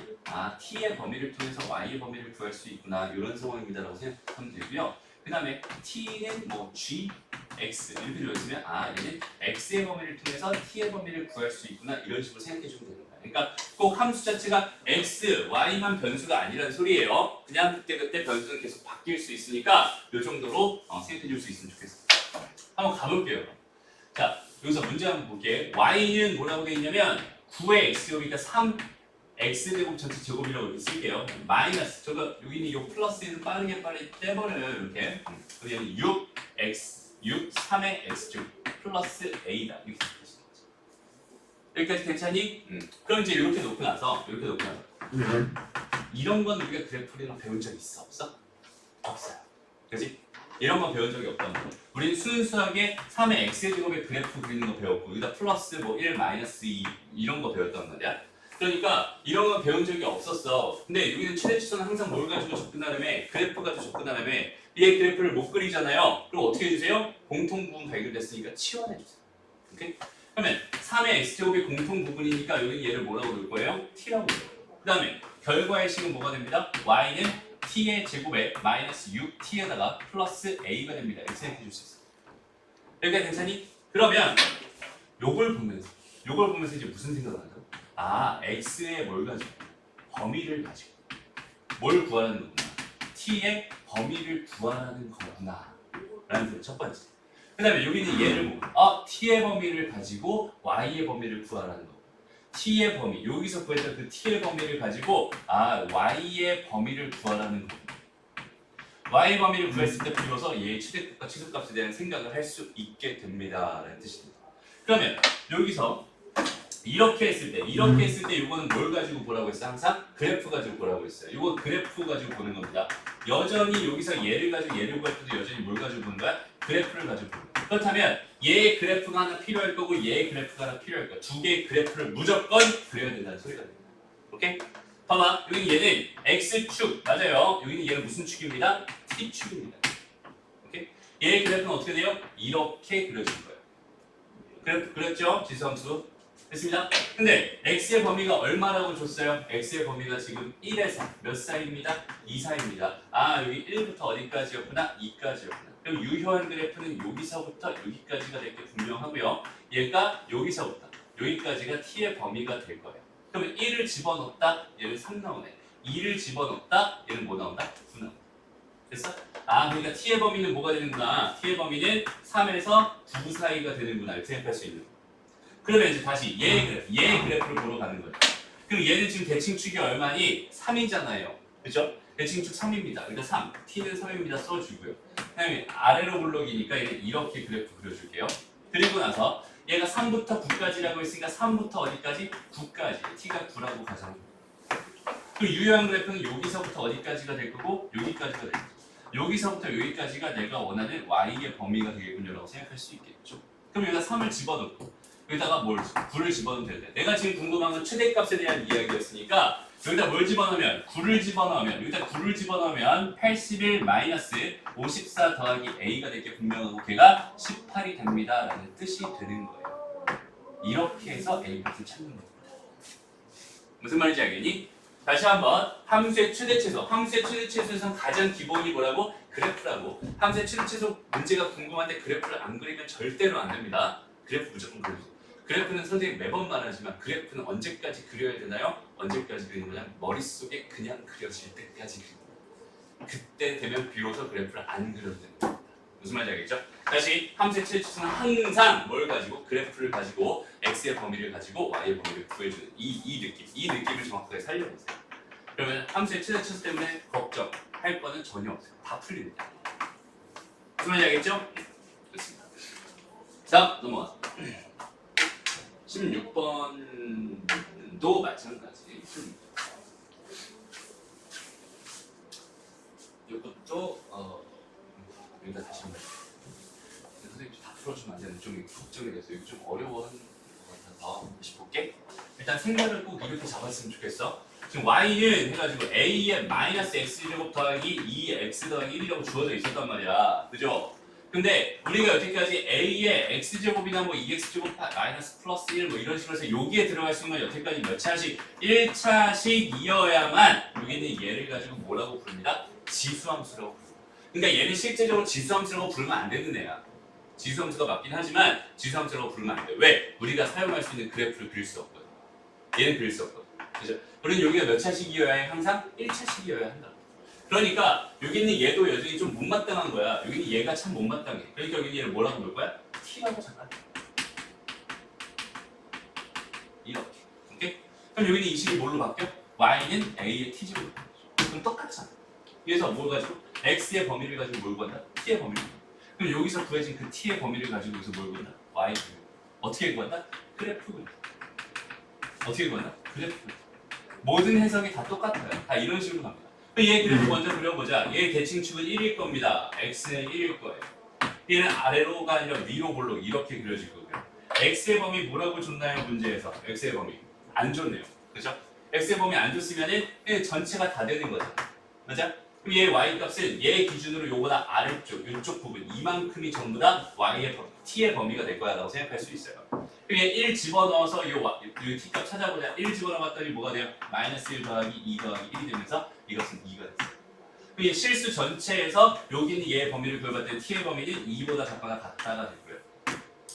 A: t의 범위를 통해서 y의 범위를 구할 수 있구나 이런 상황입니다 라고 생각하면 되고요. 그 다음에 t는 뭐 g, x 이렇게 주어졌으면 얘는 x의 범위를 통해서 t의 범위를 구할 수 있구나 이런 식으로 생각해주면 되는 거야. 그러니까 꼭 함수 자체가 x, y만 변수가 아니라는 소리예요. 그냥 그때 변수는 계속 바뀔 수 있으니까 이 정도로 생각해줄 수 있으면 좋겠어요. 한번 가볼게요. 자, 여기서 문제 한번 볼게. y는 뭐라고 되어 있냐면 9의 x 여기가 3 x제곱 전체 제곱이라고 이렇게 쓸게요. 마이너스 저거 여기 있는 이 플러스는 빠르게 떼버려요. 이렇게. 그러면 6 3의 x제곱 플러스 a다 이렇게 쓰는 거죠. 여기까지 괜찮니? 그럼 이제 이렇게 놓고 나서 이런 건 우리가 그래프를 배운 적 있어? 없어? 없어요. 그렇지? 이런 거 배운 적이 없단 말이야. 우리는 순수하게 3의 x제곱의 그래프 그리는 거 배웠고 여기다 플러스 뭐 1 마이너스 2 이런 거 배웠단 말이야. 그러니까 이런 건 배운 적이 없었어. 근데 여기는 최대치수는 항상 뭘 가지고 접근하냐면 그래프 가지고 접근하냐면 얘 그래프를 못 그리잖아요. 그럼 어떻게 해주세요? 공통부분 발견됐으니까 치환해주세요. 오케이? 그러면 3의 x제곱이 공통부분이니까 여기는 얘를 뭐라고 부를 거예요? t라고 부를 거예요. 그 다음에 결과의 식은 뭐가 됩니다? y는 t의 제곱에 마이너스 6t에다가 플러스 a가 됩니다. 이렇게 생각해 줄 수 있어요. 여기가 괜찮니? 그러면 요걸 보면서 이제 무슨 생각을 하죠? 아, x의 뭘 가지고? 범위를 가지고 뭘 구하라는 거구나. t의 범위를 구하라는 거구나. 라는 게 첫 번째. 그 다음에 여기는 얘를 보고 t의 범위를 가지고 y의 범위를 구하라는 거. t의 범위, 여기서 구했던 그 t의 범위를 가지고 y의 범위를 구하라는 거. y의 범위를 구했을 때 비로소 얘의 최대값과 최소값에 대한 생각을 할 수 있게 됩니다. 라는 뜻입니다. 그러면 여기서 이렇게 했을 때 이거는 뭘 가지고 보라고 했어? 항상 그래프 가지고 보라고 했어요. 이거 그래프 가지고 보는 겁니다. 여전히 여기서 얘를 가지고 얘를 구할 때도 여전히 뭘 가지고 보는 거야? 그래프를 가지고 보는 거야. 그렇다면 얘의 그래프가 하나 필요할 거고 얘의 그래프가 하나 필요할 거야. 두 개의 그래프를 무조건 그려야 된다는 소리가 됩니다. 오케이? 봐봐. 여기 얘는 x축 맞아요. 여기는 얘는 무슨 축입니다? t축입니다. 오케이? 얘의 그래프는 어떻게 돼요? 이렇게 그려질 거예요. 그래프 그렸죠? 지수함수. 됐습니다. 근데 x의 범위가 얼마라고 줬어요? x의 범위가 지금 1에서 몇 사이입니다? 2 사이입니다. 여기 1부터 어디까지였구나? 2까지였구나. 그럼 유효한 그래프는 여기서부터 여기까지가 될 게 분명하고요. 얘가 여기서부터 여기까지가 t의 범위가 될 거예요. 그러면 1을 집어넣었다? 얘는 3 나오네. 2를 집어넣었다? 얘는 뭐 나온다? 9 나온다. 됐어? 그러니까 t의 범위는 뭐가 되는구나? t의 범위는 3에서 9 사이가 되는구나. 이렇게 생각할 수 있는 거예요. 그러면 이제 다시 얘의 그래프를 보러 가는 거예요. 그럼 얘는 지금 대칭축이 얼마니? 3이잖아요. 그죠? 대칭축 3입니다. 그러니까 3, t는 3입니다. 써주고요. 그다음에 아래로 블록이니까 얘는 이렇게 그래프 그려줄게요. 그리고 나서 얘가 3부터 9까지라고 했으니까 3부터 어디까지? 9까지. t가 9라고 가정합니다. 그 유효한 그래프는 여기서부터 어디까지가 될 거고 여기까지가 될 거죠. 여기서부터 여기까지가 내가 원하는 y의 범위가 되겠군요라고 생각할 수 있겠죠. 그럼 여기다 3을 집어넣고 여기다가 9를 집어넣으면 되는데 내가 지금 궁금한 건 최대값에 대한 이야기였으니까 여기다 뭘 집어넣으면 9를 집어넣으면 여기다 9를 집어넣으면 81 마이너스 54 더하기 a가 될 게 분명하고 걔가 18이 됩니다 라는 뜻이 되는 거예요. 이렇게 해서 a값을 찾는 겁니다. 무슨 말인지 알겠니? 다시 한번 함수의 최대최소. 함수의 최대최소에서는 가장 기본이 뭐라고? 그래프라고. 함수의 최대최소 문제가 궁금한데 그래프를 안 그리면 절대로 안 됩니다. 그래프 무조건 그려주세요. 그래프는 선생님 매번 말하지만 그래프는 언제까지 그려야 되나요? 언제까지 그리는 거냐면 머릿속에 그냥 그려질 때까지 그립니다. 그때 되면 비로소 그래프를 안 그려도 됩니다. 무슨 말인지 알겠죠? 다시 함수의 최대치수는 항상 뭘 가지고? 그래프를 가지고 x의 범위를 가지고 y의 범위를 구해주는 이 느낌을 정확하게 살려보세요. 그러면 함수의 최대치수 때문에 걱정할 거는 전혀 없어요. 다 풀립니다. 무슨 말인지 알겠죠? 좋습니다. 자, 넘어가서 16번도 마찬가지. 이것도 여기다 다시 한번 선생님 다 풀어주면 안 되는데 좀 걱정이 됐어요. 이거 좀 어려워하는 것 같아서 다시 볼게. 일단 생각을 꼭 이렇게 잡았으면 좋겠어. 지금 y는 해가지고 a의 마이너스 x제곱 더하기 2x 더하기 1이라고 주어져 있었단 말이야. 그죠? 근데 우리가 여태까지 a의 x제곱이나 뭐 2x제곱 마이너스 플러스 1 뭐 이런 식으로 해서 여기에 들어갈 수 있는 건 여태까지 몇 차식? 1차식이어야만 여기는 얘를 가지고 뭐라고 부릅니다? 지수함수라고 부릅니다. 그러니까 얘는 실제적으로 지수함수라고 부르면 안 되는 애야. 지수함수가 맞긴 하지만 지수함수라고 부르면 안 돼. 왜? 우리가 사용할 수 있는 그래프를 그릴 수 없거든. 얘는 그릴 수 없거든. 그죠? 그러니 여기가 몇 차식이어야 해? 항상 1차식이어야 한다. 그러니까 여기 있는 얘도 여전히 좀 못마땅한 거야. 여기 있는 얘가 참 못마땅해. 그러니까 여기 있는 얘를 뭐라고 볼 거야? t라고 잠깐. 이렇게. 오케이? 그럼 여기 있는 이 식이 뭘로 바뀌어? y는 a의 t제곱으로 바뀌어. 그럼 똑같잖아. 그래서 뭘 가지고? x의 범위를 가지고 뭘 구한다? t의 범위를. 그럼 여기서 구해진 그 t의 범위를 가지고 여기서 뭘 구한다? y 범위. 어떻게 구한다? 그래프. 어떻게 구한다? 그래프. 모든 해석이 다 똑같아요. 다 이런 식으로 갑니다. 얘 그래프 먼저 그려보자. 얘 대칭축은 1일 겁니다. x는 1일 거예요. 얘는 아래로가 아니라 위로 볼록 이렇게 그려질 거고요. x의 범위 뭐라고 줬나요? 문제에서 x의 범위 안 줬네요. 그죠? x의 범위 안 줬으면은 그냥 전체가 다 되는 거죠. 맞아? 그럼 얘 y 값은 얘 기준으로 요보다 아래쪽, 이쪽 부분 이만큼이 전부 다 y의 t의 범위가 될 거야라고 생각할 수 있어요. 그럼 얘 1 집어넣어서 요 t 값 찾아보자. 1 집어넣었더니 뭐가 돼요? 마이너스 1 더하기 2 더하기 1이 되면서 이것은 2가 됐어요. 그럼 얘 실수 전체에서 여기는 얘의 범위를 구해봤더니 t의 범위는 2보다 작거나 같다가 됐고요.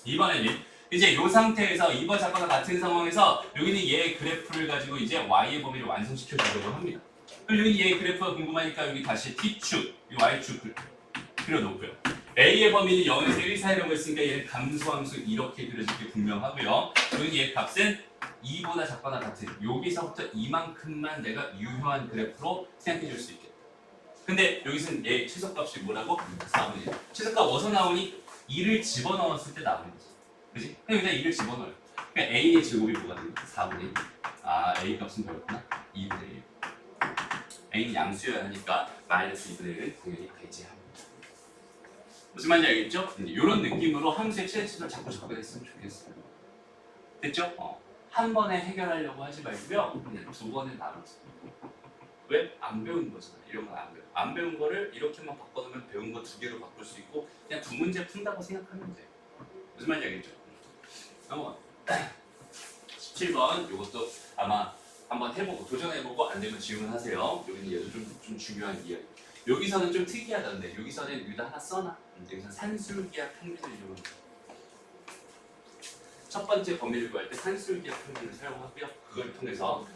A: 이번에는 이제 요 상태에서 2번 작거나 같은 상황에서 여기는 얘의 그래프를 가지고 이제 y의 범위를 완성시켜 주려고 합니다. 그럼 여기 얘의 그래프가 궁금하니까 여기 다시 t축, 이 y축 그려놓고요. a의 범위는 0에서 1 사이라고 했으니까 얘는 감소함수 이렇게 그려질 게 분명하고요. 여기 얘 값은 2보다 작거나 같은 여기서부터 이만큼만 내가 유효한 그래프로 생각해 줄 수 있겠다. 근데 여기서는 얘 최소값이 뭐라고? 4분의 1. 최소값 어디서 나오니? 2를 집어넣었을 때 나오는 거지. 그지? 그냥 여기다 2를 집어넣어요. 그러니까 a의 제곱이 뭐가 되는 거야? 4분의 1. 아, a 값은 뭐였구나? 2분의 1. a는 양수여야 하니까 마이너스 2분의 1은 당연히 배제합니다. 무슨 말인지 알겠죠? 이런 느낌으로 함수의 최대치를 자꾸 접근했으면 좋겠어요. 됐죠? 한 번에 해결하려고 하지 말고요. 그냥 두 번에 나눠서. 왜? 안 배운 거잖아. 이런 건 안 배워. 안 배운 거를 이렇게만 바꿔놓으면 배운 거 두 개로 바꿀 수 있고 그냥 두 문제 푼다고 생각하면 돼. 무슨 말인지 알겠죠? 한번 17번 이것도 아마 한번 해보고 도전해보고 안 되면 질문하세요. 여기는 얘도 좀 중요한 이야기. 여기서는 좀 특이하던데 여기서는 여기다 하나 써놔. 여기서 산술기하 평균을 이용합니다. 첫 번째 범위를 구할 때 산술기하 평균을 사용하고요. 그걸 통해서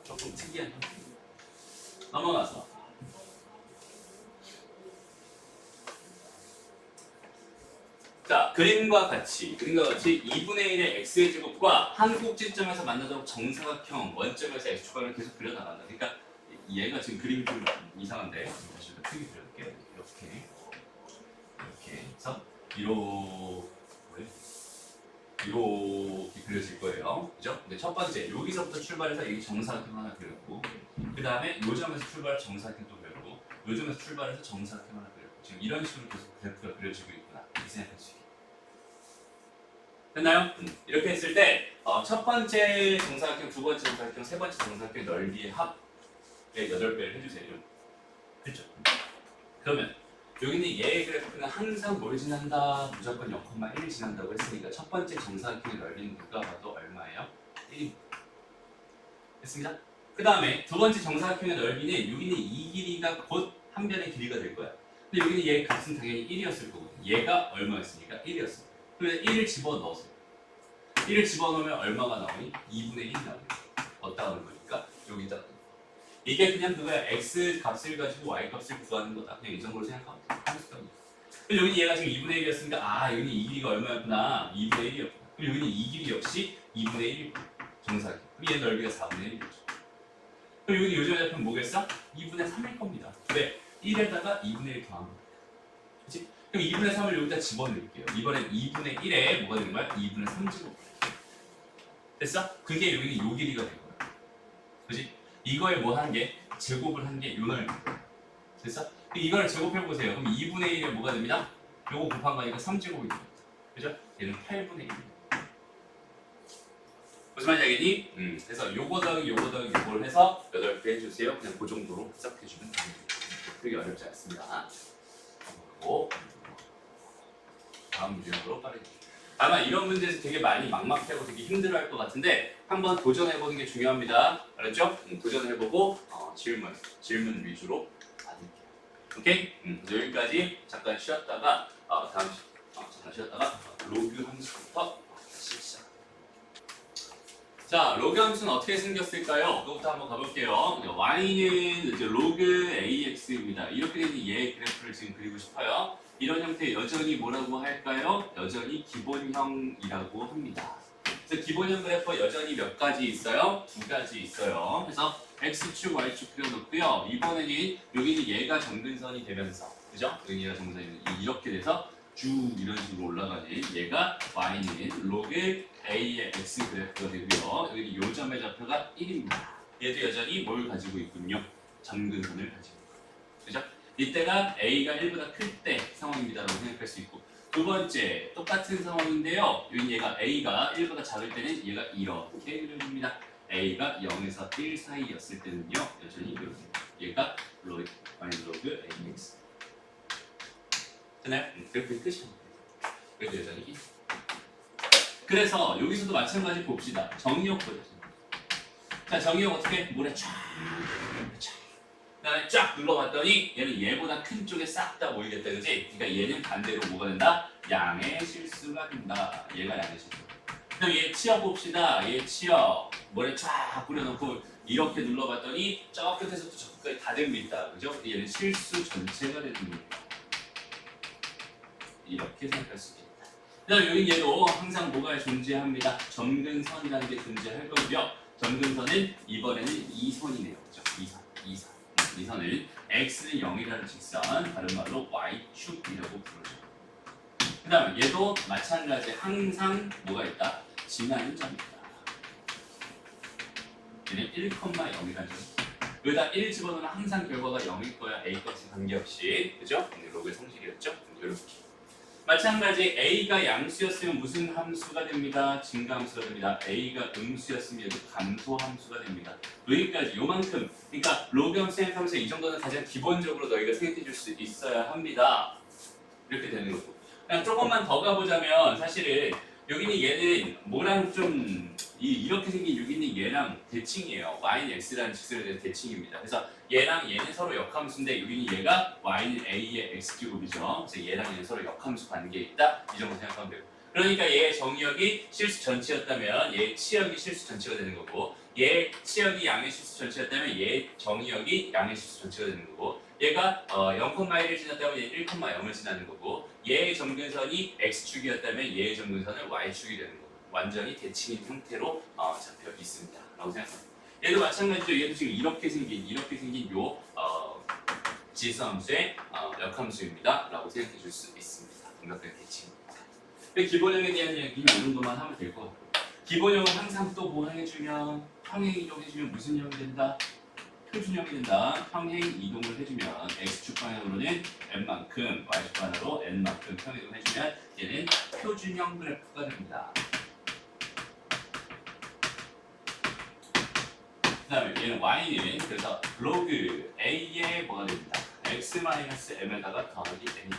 A: 조금 특이한 형태입니다. 넘어가서 자, 그림과 같이 2분의 1의 x의 제곱과 한 꼭지점에서 만나도록 정사각형 원점에서 x축과를 계속 그려나간다. 그러니까 얘가 지금 그림이 좀 이상한데 다시 크게 그려볼게요. 이렇게 해서 이렇게 그려질 거예요. 그죠? 근데 첫 번째 여기서부터 출발해서 여기 정사각형 하나 그렸고 그 다음에 요 점에서 출발해서 정사각형 또 그렸고 요 점에서 출발해서 정사각형 하나 그렸고 지금 이런 식으로 계속 그래프가 그려지고 있구나 이렇게 생각할 수 있게 됐나요? 이렇게 했을 때 첫 번째 정사각형, 두 번째 정사각형, 세 번째 정사각형 넓이의 합의 8배를 해주세요. 그렇죠? 그러면 여기는 얘의 그래프는 항상 뭘 지난다? 무조건 0,1 지난다고 했으니까 첫 번째 정사각형의 넓이는 누가 봐도 얼마예요? 1입니다. 됐습니다? 그 다음에 두 번째 정사각형의 넓이는 여기는 이 길이가 곧 한 변의 길이가 될 거야. 근데 여기는 얘의 값은 당연히 1이었을 거거든요. 얘가 얼마였으니까 1이었습니다. 그래서 1을 집어넣어서 1을 집어넣으면 얼마가 나오니? 2분의 1이 나오는 거야. 어디다 넣는 거니까 여기다 넣는 거야. 이게 그냥 그거야. x 값을 가지고 y 값을 구하는 거다. 그냥 이 정도로 생각하면 돼. 함수값이야. 그럼 여기 얘가 지금 2분의 1이었으니까 여기는 이 길이가 얼마였구나? 2분의 1이었구나. 그럼 여기는 이 길이 역시 2분의 1이고 정사각형. 그럼 얘 넓이가 4분의 1이겠죠. 그럼 여기 요즘에 잡히면 뭐겠어? 2분의 3일 겁니다. 왜? 1에다가 2분의 1 더한 거야. 그치? 그럼 2분의 3을 여기다 집어넣을게요. 이번엔 2분의 1에 뭐가 되는 거야? 2분의 3제곱. 됐어? 그게 여기는 요 길이가 될 거야. 그치? 이거에 뭐 한 게? 제곱을 한 게 요 넓이. 됐어? 이걸 제곱해보세요. 그럼 2분의 1에 뭐가 됩니다? 요거 곱한 거니까 3제곱이 됩니다. 그죠? 얘는 8분의 1입니다. 무슨 말인지 알겠니? 그래서 요거 더하기 요걸 해서 8배 해주세요. 그냥 그 정도로 해석해주면 됩니다. 되게 어렵지 않습니다. 그리고 다음 유형으로 빠르게. 아마 이런 문제에서 되게 많이 막막해하고 되게 힘들어할 것 같은데 한번 도전해보는 게 중요합니다. 알았죠? 도전해보고 질문 위주로 받을게요. 오케이? 여기까지 잠깐 쉬었다가 잠깐 쉬었다가 로그 함수부터 다시 시작. 자, 로그 함수는 어떻게 생겼을까요? 그거부터 한번 가볼게요. y는 이제 로그 ax입니다. 이렇게 되는 얘의 그래프를 지금 그리고 싶어요. 이런 형태 여전히 뭐라고 할까요? 여전히 기본형이라고 합니다. 그래서 기본형 그래프 여전히 몇 가지 있어요? 두 가지 있어요. 그래서 x축, y축 그려놓고요. 이번에는 여기는 얘가 점근선이 되면서, 그죠? 여기 얘가 점근선이 이렇게 돼서 쭉 이런 식으로 올라가는 얘가 y는 로그 a의 x 그래프가 되고요. 여기 요 점의 좌표가 1입니다. 얘도 여전히 뭘 가지고 있군요? 점근선을 가지고 있고, 그죠? 이때가 a가 1보다 클 때 상황입니다라고 생각할 수 있고 두 번째 똑같은 상황인데요. 여기 얘가 A가 1보다 작을 때는 얘가 이렇게 그려집니다. A가 0에서 1 사이였을 때는요. 여전히 이렇게 얘가 로그 AX 되나요? 그래프의 끝이에요. 그래도 여전히 그래서 여기서도 마찬가지 봅시다. 정의역 보자. 자, 정의역 어떻게? 모래 쫙 그다음에 쫙 눌러봤더니 얘는 얘보다 큰 쪽에 싹 다 모이겠다, 그지? 그러니까 얘는 반대로 뭐가 된다? 양의 실수가 된다. 얘가 양의 실수. 그럼 얘 치역 봅시다. 얘 치역 모래 쫙 뿌려놓고 이렇게 눌러봤더니 저 끝에서부터 저 끝까지 다 됩니다. 그죠? 얘는 실수 전체가 되는 겁니다. 이렇게 생각할 수 있겠다. 그다음 여기 얘도 항상 뭐가 존재합니다. 점근선이라는 게 존재할 거고요. 점근선은 이번에는 이 선이네요. 그죠? 이 선을 x는 0이라는 직선, 다른 말로 y축이라고 부르죠. 그 다음에 얘도 마찬가지 항상 뭐가 있다? 지나는 점이 있다. 얘는 1,0이라는 점. 여기다 1 집어넣으면 항상 결과가 0일 거야. a값이 관계없이. 그죠? 로그의 성질이었죠? 이렇게. 마찬가지 A가 양수였으면 무슨 함수가 됩니다? 증가함수가 됩니다. A가 음수였으면 감소함수가 됩니다. 여기까지 요만큼. 그러니까 로그함 생각하면서 이 정도는 가장 기본적으로 너희가 생각해 줄 수 있어야 합니다. 이렇게 되는 거고. 그냥 조금만 더 가보자면 사실은 여기는 얘는 뭐랑 좀 이렇게 생긴 여기는 얘랑 대칭이에요. y는 x라는 직선에 대한 대칭입니다. 그래서 얘랑 얘는 서로 역함수인데 여기는 얘가 y는 a의 x제곱이죠. 그래서 얘랑 얘는 서로 역함수 관계에 있다. 이 정도 생각하면 되고. 그러니까 얘의 정의역이 실수 전체였다면 얘의 치역이 실수 전체가 되는 거고, 얘의 치역이 양의 실수 전체였다면 얘의 정의역이 양의 실수 전체가 되는 거고, 얘가 0,1을 지났다면 얘는 1,0을 지나는 거고, 얘의 점근선이 x축이었다면 얘의 점근선은 y축이 되는 거고, 완전히 대칭인 형태로 잡혀 있습니다. 라고 생각합니다. 얘도 마찬가지죠. 얘도 지금 이렇게 생긴 요 지수함수의 역함수입니다. 라고 생각해 줄 수 있습니다. 감각의 대칭입니다. 기본형에 대한 이야기는 이 정도만 하면 될 것 같고, 기본형은 항상 또 뭐 해주면 평행 이동해주면 무슨 형이 된다? 표준형이 된다. 평행 이동을 해주면 x축 방향으로는 n만큼, y축 방향으로 n만큼 평행 이동을 해주면 얘는 표준형 그래프가 됩니다. 그 다음에 얘는 y는 그래서 로그 a의 뭐가 됩니다. x-m에다가 더하기 n이 됩니다.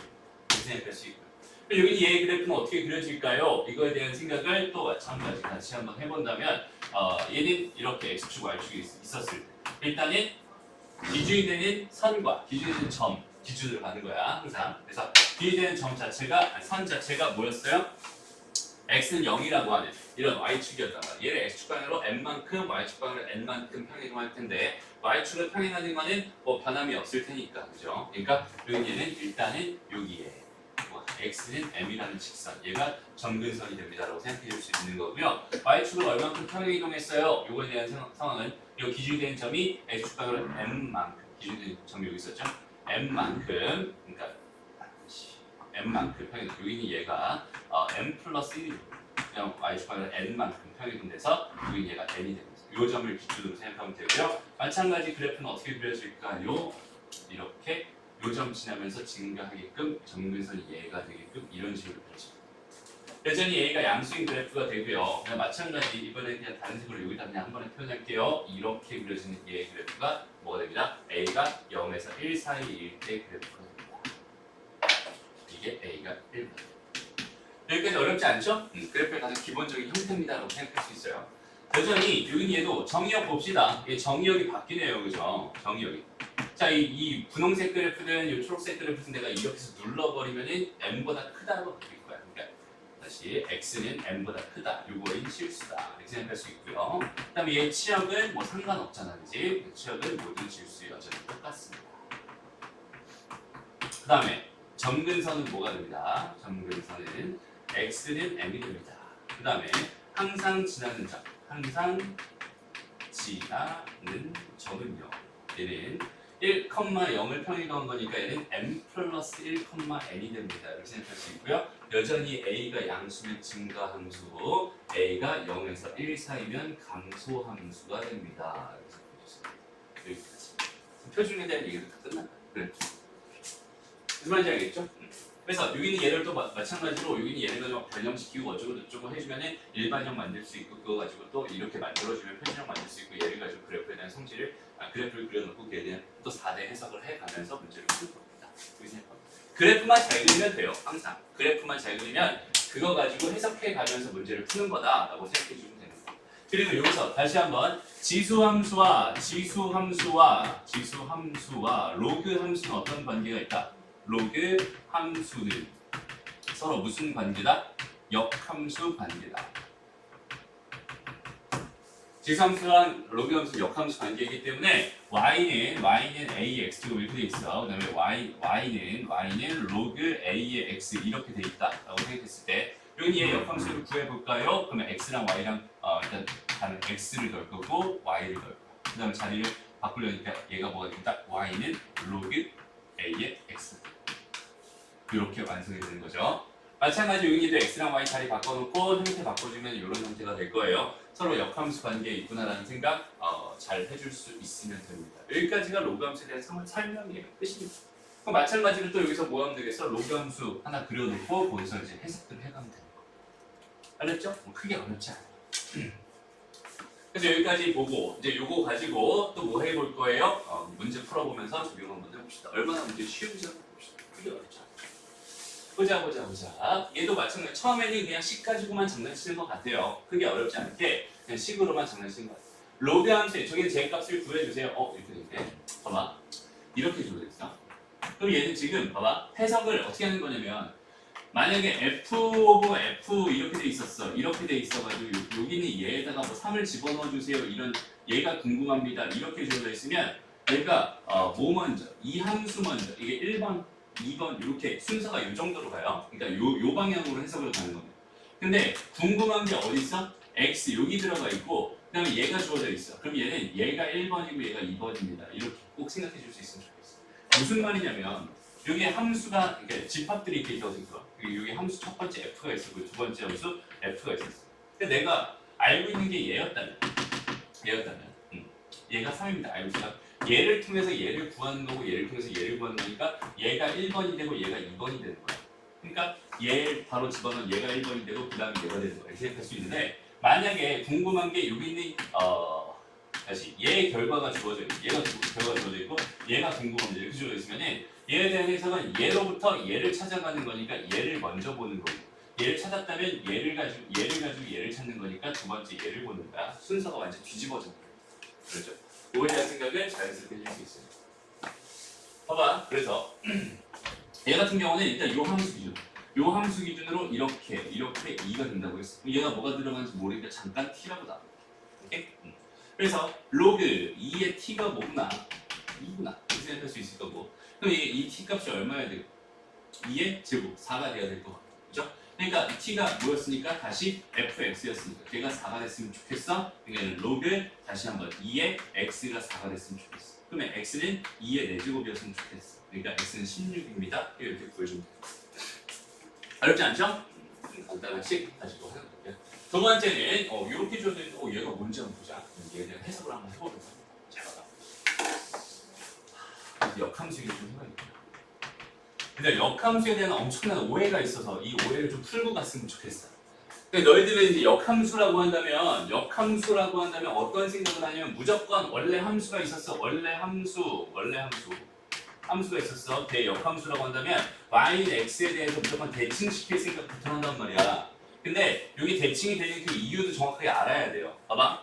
A: 이렇게 생각할 수 있고요. 여기 얘의 그래프는 어떻게 그려질까요? 이거에 대한 생각을 또 마찬가지 같이 한번 해본다면 얘는 이렇게 x축, y축이 있었을 때 일단은 기준이 되는 선과 기준이 되는 점 기준으로 가는 거야 항상. 그래서 기준이 되는 점 자체가 선 자체가 뭐였어요? x는 0이라고 하는 이런 y축이었단 말이야. 얘를 x축 방향으로 n만큼, y축 방향으로 n만큼 평행할 텐데 y축을 평행하는 거는 뭐 변함이 없을 테니까, 그죠? 그러니까 여기 얘는 일단은 여기에 x는 m이라는 직선, 얘가 점근선이 됩니다라고 생각해 줄 수 있는 거고요. y축을 얼만큼 평행 이동했어요? 요거에 대한 상황은 요 기준이 되는 점이 x축 방향으로 m만큼, 기준이 되는 점이 여기 있었죠? m만큼, 그러니까 m만큼 평행, 여기는 얘가 m 플러스 1이 그냥 y축 방향으로 n만큼 평행 이동돼서 여기 얘가 n이 됩니다. 요 점을 기준으로 생각하면 되고요. 마찬가지 그래프는 어떻게 그려질까요? 이렇게 요점 지나면서 증가하게끔 점근선이 얘가 되게끔 이런 식으로 그려집니다. 여전히 얘가 양수인 그래프가 되고요. 그냥 마찬가지 이번에 그냥 다른 색으로 여기다 그냥 한 번에 표현할게요. 이렇게 그려지는 얘의 그래프가 뭐가 됩니다. a가 0에서 1 사이일 때 그래프가 됩니다. 이게 a가 1. 여기까지 어렵지 않죠? 그래프의 가장 기본적인 형태입니다라고 생각할 수 있어요. 여전히 여기 얘도 정의역 봅시다. 얘 정의역이 바뀌네요, 그죠? 정의역이. 자, 이 분홍색 그래프는 이 초록색 그래프는 내가 이렇게 해서 눌러버리면은 m보다 크다고 바뀔 거야. 그러니까 다시 x는 m보다 크다. 요거인 실수다. 이렇게 생각할 수 있고요. 그다음에 얘 치역은 뭐 상관없잖아, 그지? 치역은 모든 실수 여전히 똑같습니다. 그다음에 점근선은 뭐가 됩니다. 점근선은 x는 m이 됩니다. 그다음에 항상 지나는 점, 항상 지나는 점은요. 얘는 1,0을 평행한 거니까 얘는 m 플러스 1,n이 됩니다. 이렇게 생각할 수 있고요. 여전히 a가 양수면 증가함수, a가 0에서 1 사이면 감소함수가 됩니다. 이렇게 여기까지. 표준에 대한 얘기도 다 끝났다. 그래. 무슨 말인지 알겠죠? 그래서 여기는 얘를 또 마찬가지로 여기는 얘를 가지고 변형시키고 어쩌고 저쩌고 해주면은 일반형 만들 수 있고 그거 가지고 또 이렇게 만들어주면 표준형 만들 수 있고 얘를 가지고 그래프에 대한 성질을 그래프를 그려놓고 그에 대한 또 4대 해석을 해가면서 문제를 푸는 겁니다. 그래프만 잘 그리면 돼요. 항상 그래프만 잘 그리면 그거 가지고 해석해가면서 문제를 푸는 거다라고 생각해주면 됩니다. 그리고 여기서 다시 한번 지수함수와 로그 함수는 어떤 관계가 있다? 로그 함수는 서로 무슨 관계다? 역함수 관계다. 지수함수랑 로그 함수 역함수 관계이기 때문에 y는 ax 이렇게 돼 있어. 그다음에 y는 로그 a의 x 이렇게 돼 있다라고 생각했을 때 여기 얘 역함수를 구해볼까요? 그러면 x랑 y랑 일단 다른 x를 넣을 거고 y를 넣을 거야. 그다음에 자리를 바꾸려니까 얘가 뭐가 됩니다? y는 로그 a의 x 이렇게 완성이 되는 거죠. 마찬가지로 여기도 x랑 y 자리 바꿔놓고 형태 바꿔주면 이런 형태가 될 거예요. 서로 역함수 관계에 있구나라는 생각 잘 해줄 수 있으면 됩니다. 여기까지가 로그함수에 대한 설명이에요. 끝입니다. 그럼 마찬가지로 또 여기서 뭐 하면 되겠어? 로그함수 하나 그려놓고 거기서 이제 해석들을 해가면 되는 거예요. 알겠죠? 뭐 크게 어렵지 않아요. 그래서 여기까지 보고 이제 요거 가지고 또 뭐 해볼 거예요? 문제 풀어보면서 적용 한번 해봅시다. 얼마나 문제 쉬운지 한번 봅시다. 크게 어렵지 않아요. 보자. 얘도 마찬가지. 처음에는 그냥 식 가지고만 장난치는 것 같아요. 크게 어렵지 않게 그냥 식으로만 장난치는 것 같아요. 로그 함수에 저기는 제 값을 구해주세요. 이렇게 돼. 봐봐. 이렇게 주어져 있어. 그럼 얘는 지금 봐봐. 해석을 어떻게 하는 거냐면 만약에 f 오브 f 이렇게 돼 있었어. 이렇게 돼 있어가지고 여기는 얘에다가 뭐 3을 집어넣어 주세요. 이런 얘가 궁금합니다. 이렇게 주어져 있으면 얘가 뭐 먼저? 이 함수 먼저. 이게 1번 2번 이렇게 순서가 이 정도로 가요. 그러니까 요 방향으로 해석을 가는 겁니다. 근데 궁금한 게 어디 있어? x 여기 들어가 있고 그다음에 얘가 주어져 있어. 그럼 얘는 얘가 1번이고 얘가 2번입니다. 이렇게 꼭 생각해 줄 수 있으면 좋겠어. 무슨 말이냐면 여기 함수가 그러니까 집합들이 이렇게 있다고 생각해. 여기 함수 첫 번째 f가 있었고 두 번째 함수 f가 있었어. 근데 내가 알고 있는 게 얘였다면 얘가 3입니다. 알고있어. 얘를 통해서 얘를 구하는 거고 얘를 통해서 얘를 구하는 거니까 얘가 1번이 되고 얘가 2번이 되는 거야. 그러니까 얘 바로 집어넣으면 얘가 1번이 되고 그 다음에 얘가 되는 거야. 이렇게 생각할 수 있는데 만약에 궁금한 게 여기 있는 다시 얘의 결과가 주어져 있고 얘가 결과가 주어져 있고 얘가 궁금합니다. 이렇게 주어져 있으면 얘에 대한 해석은 얘로부터 얘를 찾아가는 거니까 얘를 먼저 보는 거고 얘를 찾았다면 얘를 가지고 얘를 찾는 거니까 두 번째 얘를 보는 거야. 순서가 완전 뒤집어져. 그렇죠? 그거에 대한 생각을 자연스럽게 해줄 수 있어요. 봐봐. 그래서 얘 같은 경우는 일단 요 함수 기준으로 이렇게 2가 된다고 했어. 얘가 뭐가 들어가는지 모르니까 잠깐 t라고 나와. 오케이? 그래서 로그 2의 t가 뭐구나? 2구나. 이렇게 생각할 수 있을 거고. 그럼 이 t 값이 얼마여야 되고? 2의 제곱 4가 돼야 될 거. 그죠? 그러니까 t가 뭐였으니까 다시 fx였으니까 걔가 4가 됐으면 좋겠어. 그러니까 로그 다시 한번 2의 x가 4가 됐으면 좋겠어. 그러면 x는 2의 4제곱이었으면 좋겠어. 그러니까 x는 16입니다. 이렇게 구해주면 돼요. 어렵지 않죠? 간단한식 가지고 하는 거예요. 두 번째는 이렇게 줘도 있는데 얘가 뭔지 한번 보자. 얘에 대한 해석을 한번 해보도록 합니다. 잘 봐봐. 역함수기 좀 해봐야겠다. 근데 역함수에 대한 엄청난 오해가 있어서 이 오해를 좀 풀고 갔으면 좋겠어. 근데 너희들은 이제 역함수라고 한다면 어떤 생각을 하냐면 무조건 원래 함수가 있었어. 함수가 있었어. 대역함수라고 한다면 y는 x에 대해서 무조건 대칭시킬 생각부터 한단 말이야. 근데 여기 대칭이 되는 그 이유도 정확하게 알아야 돼요. 봐봐.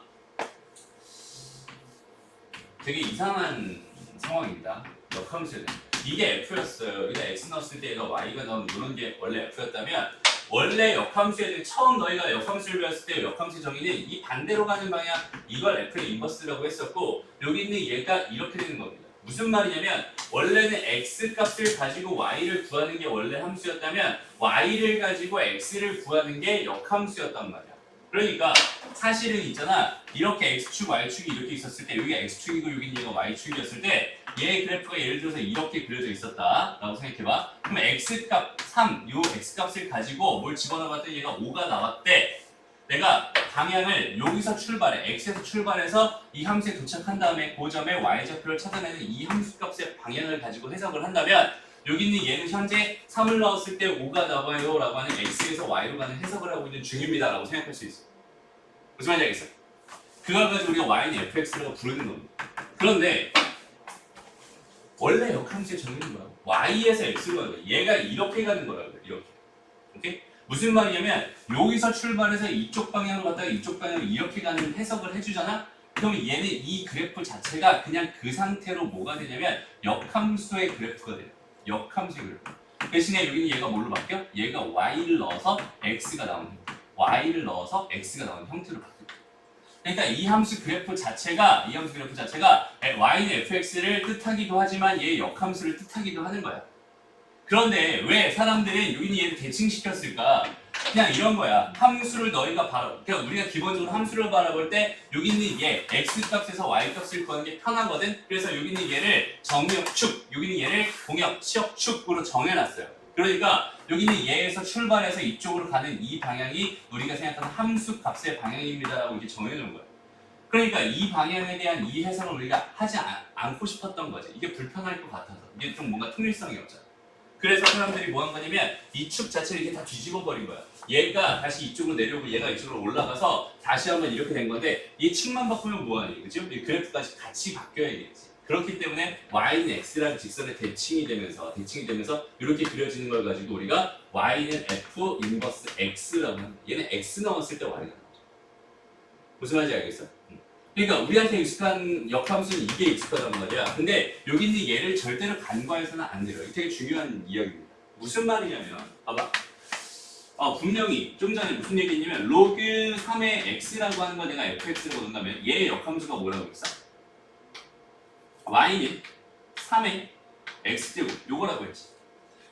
A: 되게 이상한 상황입니다. 역함수는 이게 f였어요. 여기다 x 넣었을 때 얘가 y가 나오는 이런 게 원래 f였다면 원래 역함수에 대해 처음 너희가 역함수를 배웠을 때 역함수 정의는 이 반대로 가는 방향 이걸 f의 인버스라고 했었고 여기 있는 얘가 이렇게 되는 겁니다. 무슨 말이냐면 원래는 x 값을 가지고 y를 구하는 게 원래 함수였다면 y를 가지고 x를 구하는 게 역함수였단 말이야. 그러니까 사실은 있잖아 이렇게 x축 y축이 이렇게 있었을 때 여기가 x축이고 여기 얘가 y축이었을 때 얘 그래프가 예를 들어서 이렇게 그려져 있었다 라고 생각해봐. 그러면 x값 3, 요 x값을 가지고 뭘 집어넣어봤더니 얘가 5가 나왔대. 내가 방향을 여기서 출발해 x에서 출발해서 이 함수에 도착한 다음에 그 점에 y좌표를 찾아내는 이 함수값의 방향을 가지고 해석을 한다면 여기 있는 얘는 현재 3을 넣었을 때 5가 나와요 라고 하는 x에서 y로 가는 해석을 하고 있는 중입니다 라고 생각할 수 있어. 무슨 말인지 알겠어? 그걸 가지고 우리가 y는 fx라고 부르는 겁니다. 그런데 원래 역함수의 정의는 뭐야? y에서 x로 가는 거야. 얘가 이렇게 가는 거라고. 이렇게. 오케이? 무슨 말이냐면 여기서 출발해서 이쪽 방향으로 갔다가 이쪽 방향으로 이렇게 가는 해석을 해주잖아? 그럼 얘는 이 그래프 자체가 그냥 그 상태로 뭐가 되냐면 역함수의 그래프가 돼요. 역함수의 그래프. 대신에 여기는 얘가 뭘로 바뀌어? 얘가 y를 넣어서 x가 나오는 y를 넣어서 x가 나오는 형태로 바뀌어. 그러니까 이 함수 그래프 자체가 y는 fx를 뜻하기도 하지만 얘의 역함수를 뜻하기도 하는 거야. 그런데 왜 사람들은 여기는 얘를 대칭시켰을까? 그냥 이런 거야. 함수를 너희가 그냥 우리가 기본적으로 함수를 바라볼 때 여기 있는 얘 x값에서 y값을 구하는 게 편하거든. 그래서 여기 있는 얘를 정역축, 여기 있는 얘를 공역, 치역축으로 정해놨어요. 그러니까 여기 있는 얘에서 출발해서 이쪽으로 가는 이 방향이 우리가 생각하는 함수 값의 방향입니다라고 이렇게 정해놓은 거야. 그러니까 이 방향에 대한 이 해석을 우리가 하지 않고 싶었던 거지. 이게 불편할 것 같아서. 이게 좀 뭔가 통일성이 없잖아. 그래서 사람들이 뭐 한 거냐면 이 축 자체를 이렇게 다 뒤집어 버린 거야. 얘가 다시 이쪽으로 내려오고 얘가 이쪽으로 올라가서 다시 한번 이렇게 된 건데 이 축만 바꾸면 뭐하니? 그죠? 이 그래프까지 같이 바뀌어야겠지. 그렇기 때문에 y는 x라는 직선의 대칭이 되면서 이렇게 그려지는 걸 가지고 우리가 y는 f 인버스 x라고 하는 얘는 x 넣었을 때 y가 나오죠. 무슨 말인지 알겠어? 그러니까 우리한테 익숙한 역함수는 이게 익숙하단 말이야. 근데 여기 있는 얘를 절대로 간과해서는 안 돼요. 이게 되게 중요한 이야기입니다. 무슨 말이냐면 봐봐. 분명히 좀 전에 무슨 얘기했냐면 로그 3의 x라고 하는 거 내가 fx라고 넣는다면 얘의 역함수가 뭐라고 했어? y는 3의 x제곱 요거라고 했지.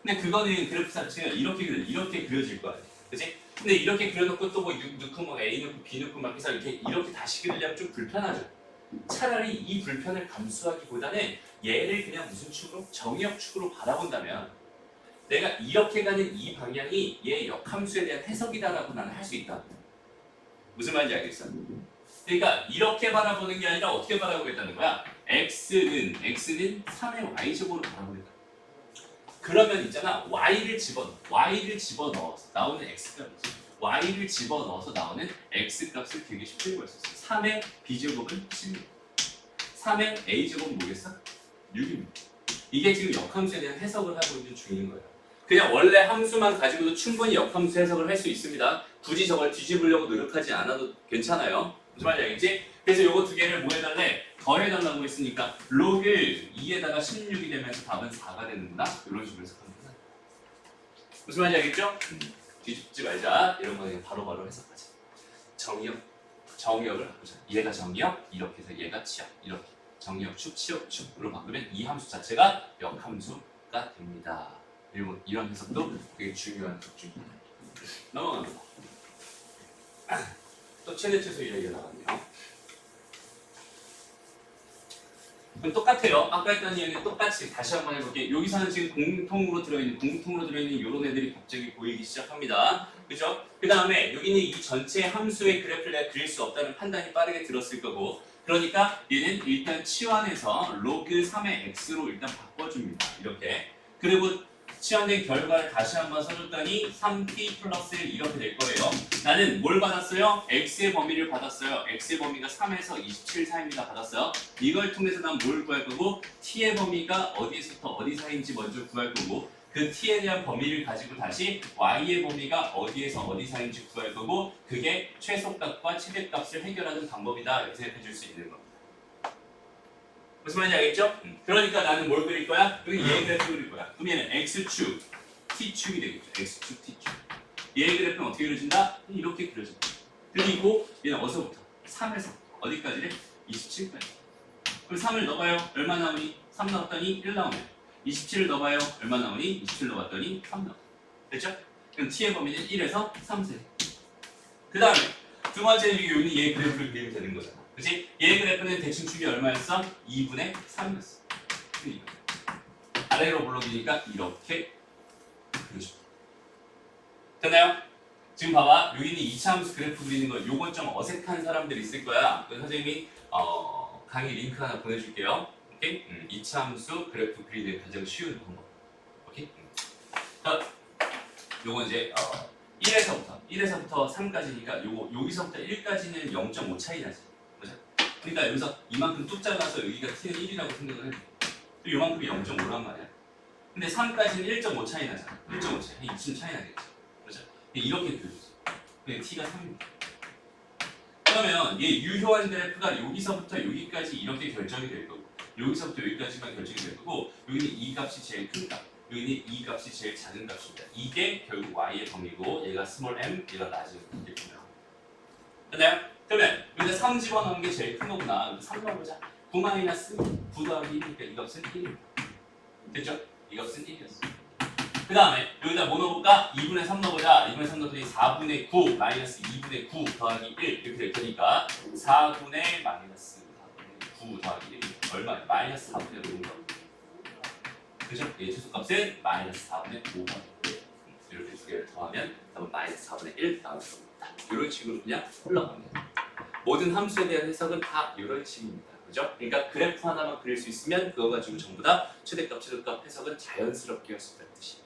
A: 근데 그거는 그래프 자체가 이렇게 그려질 거 아니야. 그치? 근데 이렇게 그려놓고 또 뭐 넣고 뭐 A 넣고 B 넣고 막 해서 이렇게 다시 그리려면 좀 불편하죠. 차라리 이 불편을 감수하기보다는 얘를 그냥 무슨 축으로? 정의역축으로 바라본다면 내가 이렇게 가는 이 방향이 얘의 역함수에 대한 해석이다라고 나는 할 수 있다. 무슨 말인지 알겠어? 그러니까 이렇게 바라보는 게 아니라 어떻게 바라보겠다는 거야? x는 3의 y제곱으로 바라보겠다. 그러면 있잖아 y를 집어넣어서 나오는 x값이지. y를 집어넣어서 나오는 x값을 되게 쉽게 구할 수 있어. 3의 b제곱은 16. 3의 a제곱은 뭐겠어? 6입니다. 이게 지금 역함수에 대한 해석을 하고 있는 중인 거예요. 그냥 원래 함수만 가지고도 충분히 역함수 해석을 할 수 있습니다. 굳이 저걸 뒤집으려고 노력하지 않아도 괜찮아요. 무슨 말인지 알겠지? 그래서 요거 두 개를 뭐 해달래? 더해달라고 했으니까 로그 2에다가 16이 되면서 답은 4가 되는구나. 이런 식으로 해석하면 되나? 무슨 말인지 알겠죠? 뒤집지 말자. 이런 거 그냥 바로바로 해석하자. 정의역을 바꾸자. 얘가 정의역, 이렇게 해서 얘가 치역, 이렇게. 정의역축, 치역축으로 바꾸면 이 함수 자체가 역함수가 됩니다. 이런 해석도 되게 중요한 해석 중에 하나입니다. 넘어갑니다. 또 최대 최소 이야기가 나왔네요. 그럼 똑같아요. 아까 했던 이야기는 똑같이 다시 한번 해볼게요. 여기서는 지금 공통으로 들어있는 이런 애들이 갑자기 보이기 시작합니다. 그죠? 그 다음에 여기는 이 전체 함수의 그래프를 내가 그릴 수 없다는 판단이 빠르게 들었을 거고, 그러니까 얘는 일단 치환해서 로그 3의 x로 일단 바꿔줍니다. 이렇게. 그리고 치환된 결과를 다시 한번 써줬더니 3t 플러스 1 이렇게 될 거예요. 나는 뭘 받았어요? x의 범위를 받았어요. x의 범위가 3에서 27 사이입니다. 받았어요. 이걸 통해서 난 뭘 구할 거고, t의 범위가 어디에서부터 어디 사이인지 먼저 구할 거고, 그 t에 대한 범위를 가지고 다시 y의 범위가 어디에서 어디 사이인지 구할 거고, 그게 최소값과 최대값을 해결하는 방법이다. 이렇게 생각해 줄 수 있는 겁니다. 무슨 말인지 알겠죠? 그러니까 나는 뭘 그릴 거야? 여기 얘 그래프 그릴 거야. 그럼 얘는 x축, t축이 되겠죠. x축, t축. 얘 그래프는 어떻게 그려진다? 이렇게 그려진다. 그리고 얘는 어디서부터? 3에서 어디까지래? 27까지. 그럼 3을 넣어봐요. 얼마 나오니? 3 넣었더니 1 나오네. 27을 넣어봐요. 얼마 나오니? 27 넣었더니 3 나오네. 됐죠? 그럼 t의 범위는 1에서 3세. 그 다음에 두 번째는 여기 얘 그래프를 그리면 되는 거잖아. 그치? 얘 그래프는 대칭축이 얼마였어? 2분의 3이었어. 아래로 올라오니까 이렇게 그려줘. 됐나요? 지금 봐봐. 여기 있는 2차 함수 그래프 그리는 거 요건 좀 어색한 사람들이 있을 거야. 그래서 선생님이 강의 링크 하나 보내줄게요. 오케이? 2차 함수 그래프 그리는 가장 쉬운 방법. 오케이? 자, 요거 이제 1에서부터 3까지니까 여기서부터 1까지는 0.5 차이 나지. 그죠? 그러니까 여기서 이만큼 뚝 잘라서 여기가 t는 1이라고 생각을 해도 또 요만큼이 0.5란 말이야. 근데 3까지는 1.5 차이 나잖아. 1.5 차이. 2쯤 차이 나겠지. 그죠? 이렇게 그려져. 근데 t가 3입니다. 그러면 얘 유효한 그래프가 여기서부터 여기까지 이렇게 결정이 될 거고 여기서부터 여기까지만 결정이 될 거고 여기는 이 값이 제일 큰 값, 여기는 이 값이 제일 작은 값입니다. 이게 결국 y의 범위고 얘가 스몰 m, 얘가 라지 m이겠군요. 됐나요? 그러면 여기다 3 집어넣은 게 제일 큰 거구나. 3 넣어보자. 9 마이너스 9 더하기 1이니까 이 값은 1입니다. 됐죠? 이 값은 1이었어. 그 다음에 여기다 뭐 넣어볼까? 2분의 3 넣어보자. 2분의 3 넣었더니 4분의 9 마이너스 2분의 9 더하기 1 이렇게 될 테니까 4분의 마이너스 9 더하기 1 얼마야? 마이너스 4분의 5인 거. 그죠? 얘 최소값은 마이너스 4분의 5번. 이렇게 두 개를 더하면 답은 마이너스 4분의 1 나올 겁니다. 이런 식으로 그냥 흘러갑니다. 모든 함수에 대한 해석은 다 이런 식입니다. 그죠? 그러니까 그래프 하나만 그릴 수 있으면 그거 가지고 전부 다 최대값, 최소값 해석은 자연스럽게 할 수 있다는 뜻이에요.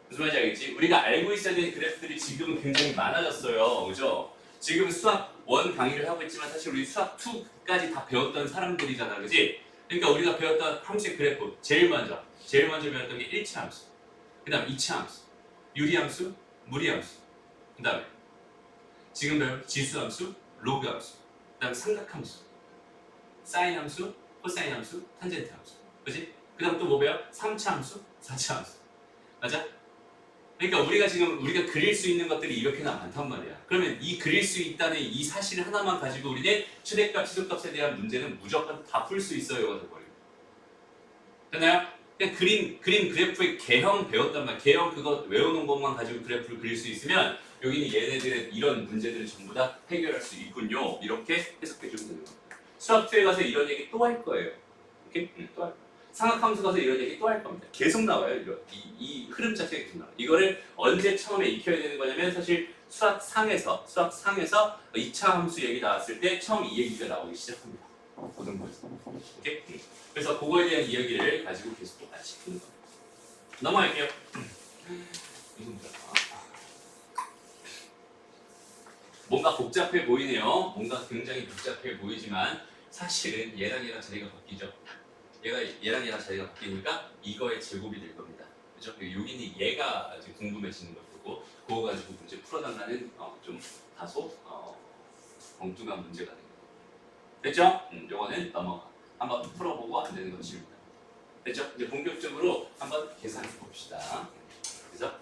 A: 무슨 말인지 알겠지? 우리가 알고 있어야 되는 그래프들이 지금은 굉장히 많아졌어요. 그죠? 지금 수학 1 강의를 하고 있지만 사실 우리 수학 2까지 다 배웠던 사람들이잖아. 그지? 그러니까 우리가 배웠던 함수의 그래프 제일 먼저 배웠던 게 1차 함수, 그 다음 2차 함수, 유리함수, 무리함수, 그 다음에 지금 배울 지수함수, 로그함수, 그 다음에 삼각함수, 사인함수, 코사인함수, 탄젠트함수. 그지? 그 다음 또 뭐 배워? 3차 함수, 4차 함수. 맞아? 그러니까 우리가 그릴 수 있는 것들이 이렇게나 많단 말이야. 그러면 이 그릴 수 있다는 이 사실 하나만 가지고 우리는 최대값, 최소값에 대한 문제는 무조건 다 풀 수 있어요가 돼버려요. 됐나요? 그냥 그림 그래프의 개형 배웠단 말이야. 개형 그거 외우는 것만 가지고 그래프를 그릴 수 있으면 여기는 얘네들의 이런 문제들을 전부 다 해결할 수 있군요. 이렇게 해석해 주면 되는 겁니다. 수학 2에 가서 이런 얘기 또 할 거예요. 오케이? 또 할 거예요. 상학함수 가서 이런 얘기 또 할 겁니다. 계속 나와요. 이 흐름 자체가 계속 나와요. 이거를 언제 처음에 익혀야 되는 거냐면 사실 수학 상에서 2차 함수 얘기 나왔을 때 처음 이 얘기가 나오기 시작합니다. 고등부에서. 오케이? 그래서 그거에 대한 이야기를 가지고 계속 똑같이 푸는 겁니다. 넘어갈게요. 이건 뭐야? 뭔가 복잡해 보이네요. 뭔가 굉장히 복잡해 보이지만 사실은 얘랑 자리가 바뀌죠. 얘랑 자리가 바뀌니까 이거의 제곱이 될 겁니다. 그죠? 여기는 얘가 아주 궁금해지는 걸 거고 그거 가지고 문제 풀어달라는 좀 다소 엉뚱한 문제가 되는 거예요. 됐죠? 요거는 넘어가. 한번 풀어보고 안 되는 건 지웁니다. 됐죠? 이제 본격적으로 한번 계산해 봅시다. 그래서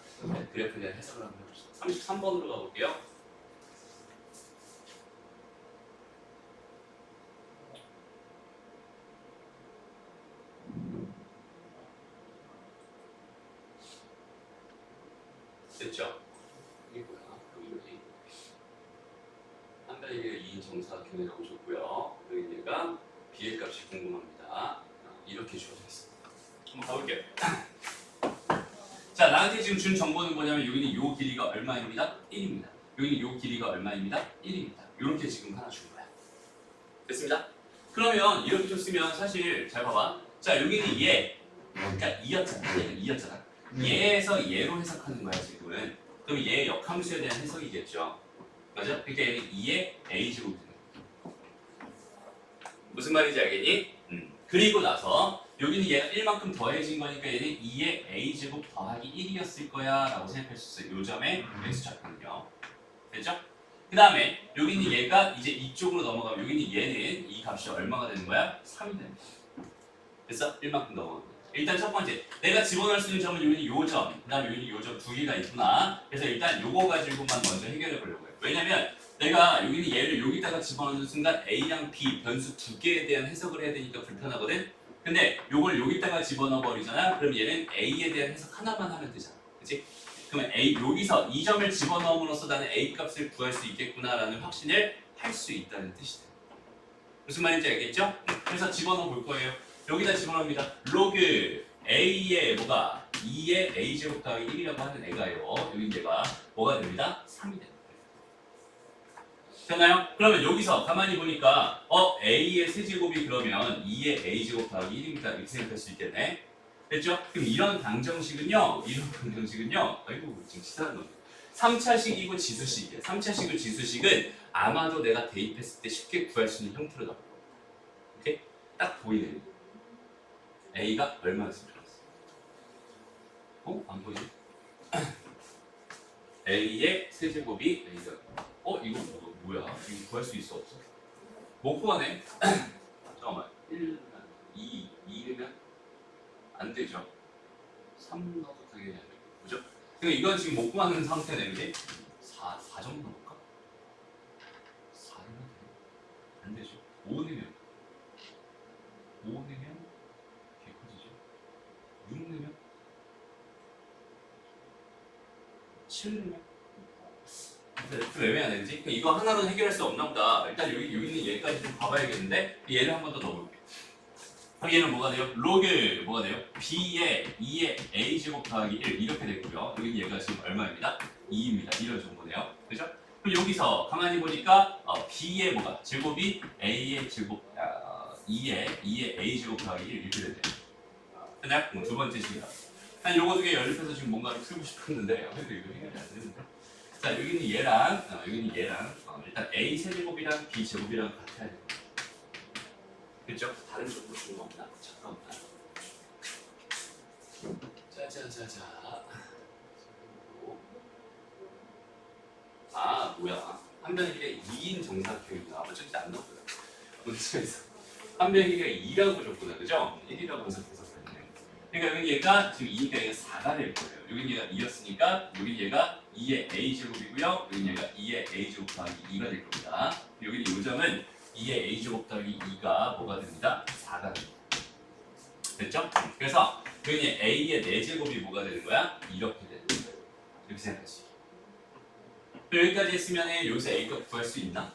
A: 그래프에 대한 해석을 한번 해봅시다. 33번으로 가볼게요. 됐죠? 이게 뭐야? 여기 한 달에 2인 정사각형이 나오셨고요. 여기 얘가 B의 값이 궁금합니다. 이렇게 주어져 있습니다. 한번 가볼게요. 자, 나한테 지금 준 정보는 뭐냐면 여기는 요 길이가 얼마입니다? 1입니다. 여기는 요 길이가 얼마입니다? 1입니다. 이렇게 지금 하나 준 거야. 됐습니다? 그러면 이렇게 줬으면 사실 잘 봐봐. 자, 여기는 얘, 그러니까 2였잖아. 얘가 2였잖아. 얘에서 얘로 해석하는 거야 지금은. 그럼 얘의 역함수에 대한 해석이겠죠. 맞아? 그러니까 얘는 2의 a제곱이 되는 거야. 무슨 말인지 알겠니? 그리고 나서 여기는 얘가 1만큼 더해진 거니까 얘는 2의 a제곱 더하기 1이었을 거야 라고 생각할 수 있어요. 요 점에 x좌표는요. 됐죠? 그 다음에 여기는 얘가 이제 이쪽으로 넘어가면 여기는 얘는 이 값이 얼마가 되는 거야? 3이 되는 거야. 됐어? 1만큼 넘어가면. 일단 첫 번째, 내가 집어넣을 수 있는 점은 여기는 요 점, 그 다음에 여기는 요 점 두 개가 있구나. 그래서 일단 요거 가지고만 먼저 해결해 보려고 해요. 왜냐면 내가 여기는 얘를 여기다가 집어넣는 순간 A랑 B 변수 두 개에 대한 해석을 해야 되니까 불편하거든? 근데 요걸 여기다가 집어넣어 버리잖아? 그럼 얘는 A에 대한 해석 하나만 하면 되잖아. 그치? 그러면 여기서 이 점을 집어넣음으로써 나는 A 값을 구할 수 있겠구나라는 확신을 할 수 있다는 뜻이 돼요. 무슨 말인지 알겠죠? 그래서 집어넣어 볼 거예요. 여기다 집어넣습니다. 로그 A의 뭐가 2의 A제곱 더하기 1이라고 하는 애가요. 여기 얘가 뭐가 됩니다? 3이 됩니다. 되나요? 그러면 여기서 가만히 보니까 A의 세제곱이 그러면 2의 A제곱 더하기 1입니다. 이렇게 생각할 수 있겠네. 됐죠? 그럼 이런 방정식은요, 아이고 지금 치사한 놈. 3차식이고 지수식이에요. 3차식이고 지수식은 아마도 내가 대입했을 때 쉽게 구할 수 있는 형태로 나와요. 오케이? 딱 보이네. A가 얼마였으면 좋겠어? 안 보이네? A의 세제곱이 A가 이거 뭐야? 이거 구할 수 있어 없어? 못 구하네. 잠깐만. 1면 2면 안 되죠. 3 넣어도 당연히 안 되고, 그죠? 그러니까 이건 지금 못 구하는 상태네, 그지? 4 정도 넣을까? 4면 안 되죠. 5 넣으면 개 커지죠. 6 넣으면 7 넣으면 좀 애매하네, 그지? 이거 하나로는 해결할 수 없나 보다. 일단 여기 있는 얘까지 좀 봐봐야겠는데 얘를 한 번 더 넣어볼게. 그럼 얘는 뭐가 돼요? 로그 뭐가 돼요? b의 2의 a제곱 더하기 1 이렇게 됐고요. 여기 얘가 지금 얼마입니다? 2입니다. 이런 정도네요. 그죠? 그럼 여기서 가만히 보니까 b의 뭐가? 제곱이 a의 제곱 2의 a제곱 더하기 1 이렇게 됐네요. 그냥 두 번째 식이다. 난 요거 두 개 연립해서 지금 뭔가를 풀고 싶었는데 그래도 이거 해결이 안 되는데. 자, 여기는 얘랑 일단 a 세제곱이랑 b 제곱이랑 같아야 돼요. 그렇죠? 다른 정도 준 거 없나? 잠깐만. 자자자자. 뭐야? 한 변기가 2인 정사표입니다. 어쩐지 안 나오더라. 문제에서 한 변기가 2라고 줬구나, 그죠? 1이라고 해석해서 그랬네. 그러니까 여기 얘가 지금 2니까 얘가 4가 될 거예요. 여기 얘가 2였으니까 여기 얘가 2의 a 제곱이고요. 여기 얘가 2의 a 제곱 더하기 2가 될 겁니다. 여기 요점은 2의 a 제곱 더하기 2가 뭐가 됩니다? 4가 됩니다. 됐죠? 그래서 여기 a의 4제곱이 뭐가 되는 거야? 이렇게 되는 거야. 이렇게 생각하시. 여기까지 했으면 여기서 a가 구할 수 있나?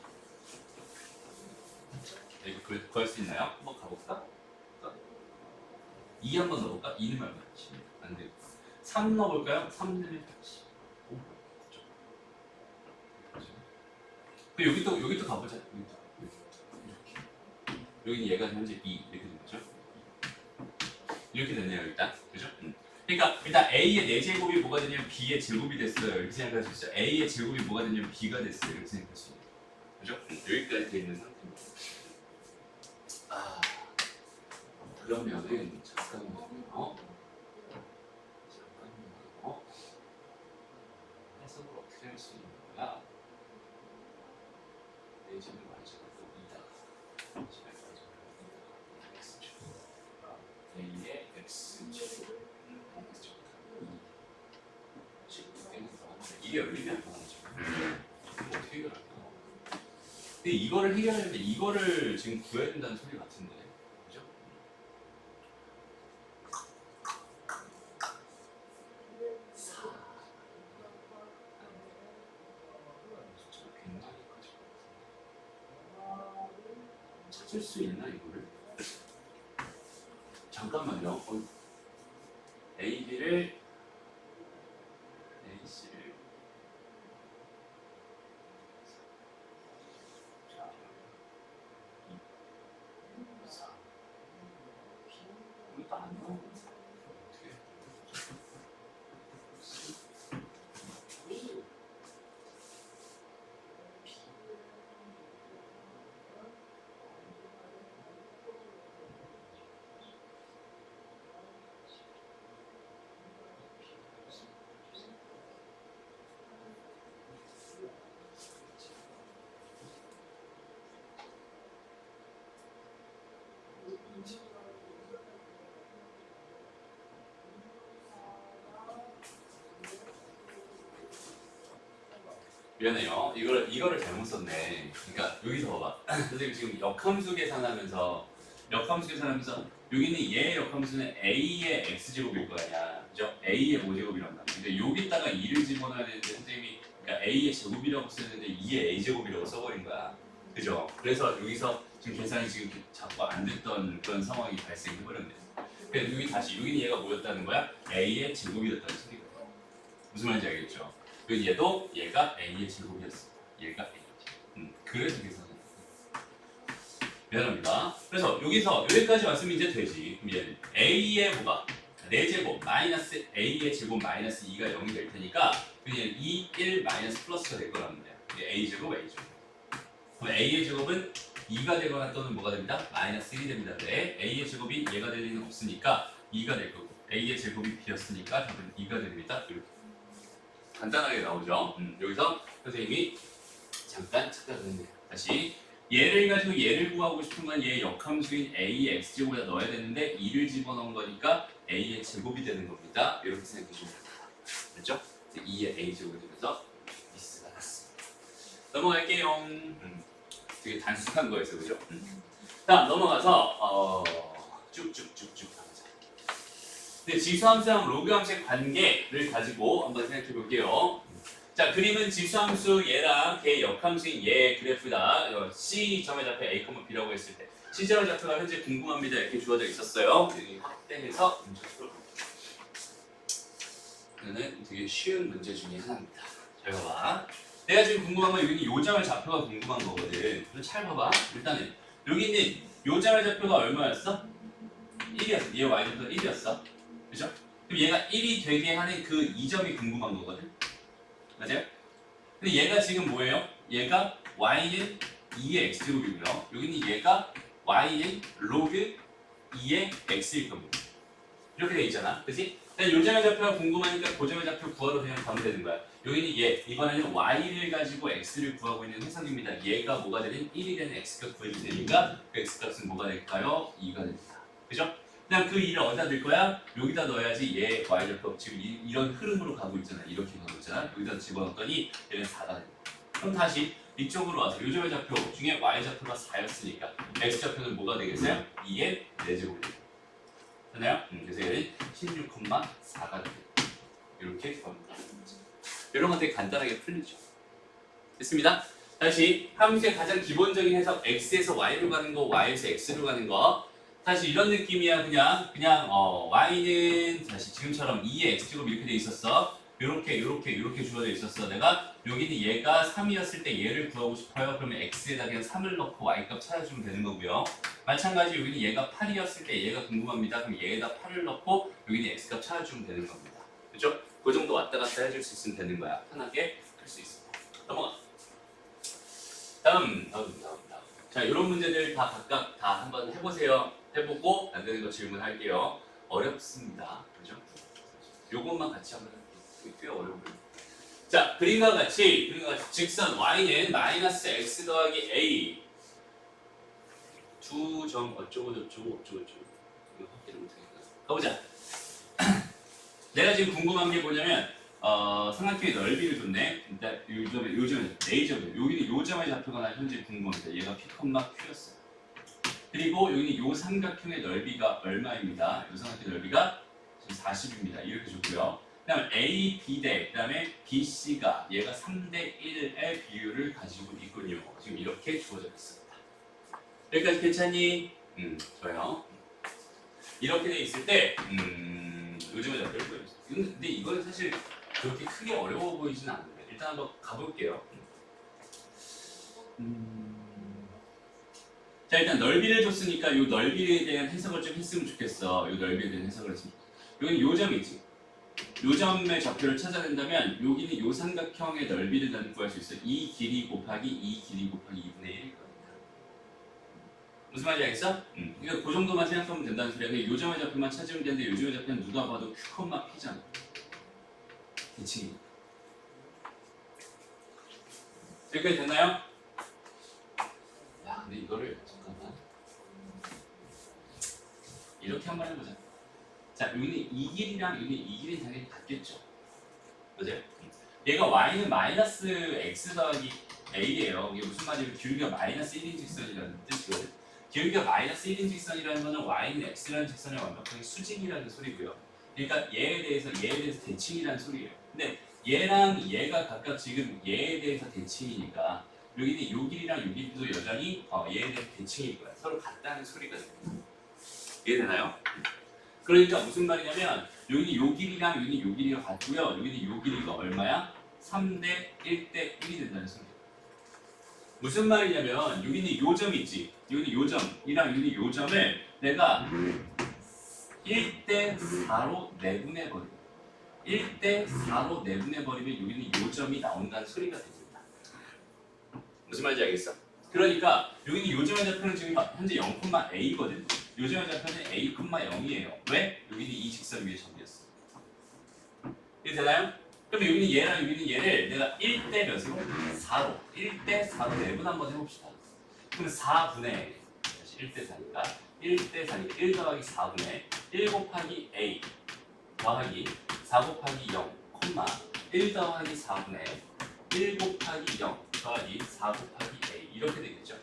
A: a가 구할 수 있나요? 한번 가볼까? 2 한번 넣어볼까? 2는 얼마지? 안 되고 3 넣어볼까요? 3 넣으면 8. 여기 또 가보자. 여기는 얘가 현재 2 이렇게 된 거죠. 이렇게 됐네요, 일단. 그죠? 그러니까 일단 a의 4제곱이 뭐가 되냐면 b의 제곱이 됐어요. 이렇게 생각할 수 있어요. a의 제곱이 뭐가 되냐면 b가 됐어요. 이렇게 생각할 수 있어요. 그죠? 여기까지 돼 있는 상태입니다. 그러면은 잠깐만요. 해석을 어떻게 할 수 있는 거야? 4제곱이 완전히 2다. a의 x제곱 이게 열리면 안 나오죠. 어떻게 해결할까? 근데 이거를 해결하려면 이거를 지금 구해야 된다는 소리 같은데, 그죠? 굉장히 커질 것 같은데. 찾을 수 있나 이거를? 잠깐만요. A, B를 A, C를 이것도 안 나오네. 어떻게? 미안해요. 이거를 잘못 썼네. 그러니까 여기서 봐봐. 선생님 지금 역함수 계산하면서 여기는 얘의 역함수는 a의 x제곱일 거 아니야. 그죠? a의 5제곱이란 말이야. 근데 여기다가 2를 집어넣어야 되는데 선생님이 그러니까 a의 제곱이라고 썼는데 2의 a제곱이라고 써버린 거야. 그죠? 그래서 여기서 지금 계산이 지금 자꾸 안 됐던 그런 상황이 발생해버렸네. 그래서 여기는 얘가 뭐였다는 거야? a의 제곱이 됐다는 소리가. 무슨 말인지 알겠죠? 얘도 얘가 a의 제곱이었어. 얘가 a의 그래서 계산을 미안합니다. 그래서 여기서 여기까지 왔으면 이제 되지. 그럼 얘는 a의 뭐가? 4제곱 마이너스 a의 제곱 마이너스 2가 0이 될 테니까 그냥 2, 1 마이너스 플러스가 될 거랍니다. a제곱 a제곱. 그럼 a의 제곱은 2가 되거나 또는 뭐가 됩니다? 마이너스 1이 됩니다. 네, a의 제곱이 얘가 될 리는 없으니까 2가 될 거고 a의 제곱이 b였으니까 답은 2가 됩니다. 이렇게 간단하게 나오죠. 여기서 선생님이 잠깐 찾아냈네요. 다시 얘를 가지고 얘를 구하고 싶은 건 얘 역함수인 a의 x제곱에다 넣어야 되는데 2를 집어넣은 거니까 a의 제곱이 되는 겁니다. 이렇게 생각해 주면 됩니다. 됐죠? 2의 a제곱이 되면서 미스가 났습니다. 넘어갈게요. 되게 단순한 거였어요. 그죠? 다음 넘어가서 쭉쭉쭉쭉 가보자. 근데 지수함수랑 로그함수의 관계를 가지고 한번 생각해 볼게요. 자, 그림은 지수함수 얘랑 걔 역함수인 얘 그래프다. C점의 좌표 A, B라고 했을 때 C점의 좌표가 현재 궁금합니다. 이렇게 주어져 있었어요. 확대해서 문제를 풀어볼게요. 이거는 되게 쉬운 문제 중에 하나입니다. 잘 봐봐. 내가 지금 궁금한 건 여기는 요점의 좌표가 궁금한 거거든. 잘 봐봐. 일단은 여기 있는 요점의 좌표가 얼마였어? 1이었어. 얘 y좌표가 1이었어. 그죠? 그럼 얘가 1이 되게 하는 그 이점이 궁금한 거거든. 맞아요? 근데 얘가 지금 뭐예요? 얘가 y는 2의 x제곱이고요. 여기는 얘가 y는 로그 2의 x일 겁니다. 이렇게 돼 있잖아. 그치? 요점의 좌표가 궁금하니까 고점의 좌표 구하러 그냥 가면 되는 거야. 여기는 얘, 이번에는 y를 가지고 x를 구하고 있는 해석입니다. 얘가 뭐가 되는 1이 되는 x값 구해줄 테니까 그 x값은 뭐가 될까요? 2가 됩니다. 그죠? 그냥 그 2를 어디다 넣을 거야? 여기다 넣어야지 얘 y좌표 지금 이런 흐름으로 가고 있잖아. 이렇게 가고 있잖아. 여기다 집어넣었더니 얘는 4가 됩니다. 그럼 다시 이쪽으로 와서 요점의 좌표 중에 y좌표가 4였으니까 x좌표는 뭐가 되겠어요? 2의 4제곱이 됩니다. 되나요? 그래서 얘는 16,4가 됩니다. 이렇게 갑니다. 이런 건 되게 간단하게 풀리죠. 됐습니다. 다시 함수의 가장 기본적인 해석 x에서 y로 가는 거, y에서 x로 가는 거. 사실 이런 느낌이야. 그냥 y는 다시 지금처럼 2의 x제곱 이렇게 돼 있었어. 이렇게 주어져 있었어. 내가 여기는 얘가 3이었을 때 얘를 구하고 싶어요. 그러면 x에다 그냥 3을 넣고 y값 찾아주면 되는 거고요. 마찬가지 여기는 얘가 8이었을 때 얘가 궁금합니다. 그럼 얘에다 8을 넣고 여기는 x값 찾아주면 되는 겁니다. 그렇죠? 그 정도 왔다 갔다 해줄 수 있으면 되는 거야. 편하게 풀 수 있습니다. 넘어가. 다음. 자, 이런 문제들 다 각각 다 한번 해보세요. 해보고 안 되는 거 질문할게요. 어렵습니다. 그죠? 요것만 같이 한번 해볼게요. 꽤 어려워요. 자, 그림과 같이 직선 y는 마이너스 x 더하기 a 두 점 어쩌고 저쩌고 이거 확대를 못하겠다. 가보자. 내가 지금 궁금한 게 뭐냐면 삼각형의 넓이를 줬네. 일단 요점에 A점 여기는 요점의 좌표가 나 현재 궁금합니다. 얘가 P, Q였어요. 그리고 여기는 요 삼각형의 넓이가 얼마입니다. 요 삼각형의 넓이가 지금 40입니다. 이렇게 줬고요. 그다음 A, B 대 그다음에 B, C가 얘가 3대 1의 비율을 가지고 있군요. 지금 이렇게 주어져 있습니다. 여기까지 괜찮니? 좋아요. 이렇게 돼 있을 때 요즘에 잡혀를 보여주세요. 근데 이건 사실 그렇게 크게 어려워 보이지는 않는데 일단 한번 가볼게요. 자, 일단 넓이를 줬으니까 이 넓이에 대한 해석을 좀 했으면 좋겠어. 이 넓이에 대한 해석을 했으면. 여기는 요점이지. 요점의 좌표를 찾아낸다면 여기는 요 삼각형의 넓이를 나는 구할 수 있어요. 이 길이 곱하기 이 길이 곱하기 2분의 1일 겁니다. 무슨 말인지 알겠어? 그러니까 그 정도만 생각하면 된다는 소리야. 근데 요점의 좌표만 찾으면 되는데 요점의 좌표는 누가 봐도 Q, P잖아. 대칭이. 여기까지 됐나요? 야, 근데 이거를 잠깐만 이렇게 한번 해보자. 자, 여기는 이 길이랑 여기는 이 길이 당연히 같겠죠. 맞아요? 얘가 y는 마이너스 x 더하기 a예요. 이게 무슨 말이냐면 기울기가 마이너스 1인 직선이라는 뜻이거든. 기울기가 마이너스 1인 직선이라는 거는 y는 x라는 직선의 완벽하게 수직이라는 소리고요. 그러니까 얘에 대해서 대칭이라는 소리예요. 근데 얘랑 얘가 각각 지금 얘에 대해서 대칭이니까 여기는 요 길이랑 요 길이도 여전히 얘에 대해서 대칭일 거야. 서로 같다는 소리거든요. 이해되나요? 그러니까 무슨 말이냐면 여기는 요 길이랑 여기는 요 길이가 같고요. 여기는 요 길이가 얼마야? 3대 1대 1이 된다는 소리예요. 무슨 말이냐면 여기는 요점 있지. 여기는 요점이랑 여기는 요점을 내가 1대 4로 내분해버리면 1대 4로 내분해버리면 여기는 요점이 나온다는 소리가 됩니다. 무슨 말인지 알겠어? 그러니까 여기는 요점의 좌표는 지금 현재 0,a거든. 요점의 좌표는 a,0이에요. 왜? 여기는 이 직선 위의 점이었어. 이해 되나요? 그럼 여기는 얘랑 여기는 얘를 내가 1대 몇으로? 4로 1대 4로 내분 한번 해봅시다. 그럼 4분의 1대 4니까 1대 4니까 1 더하기 4분의 1 곱하기 a 더하기 4 곱하기 0, 1 더하기 4분의 1 곱하기 0 더하기 4 곱하기 a 이렇게 되겠죠.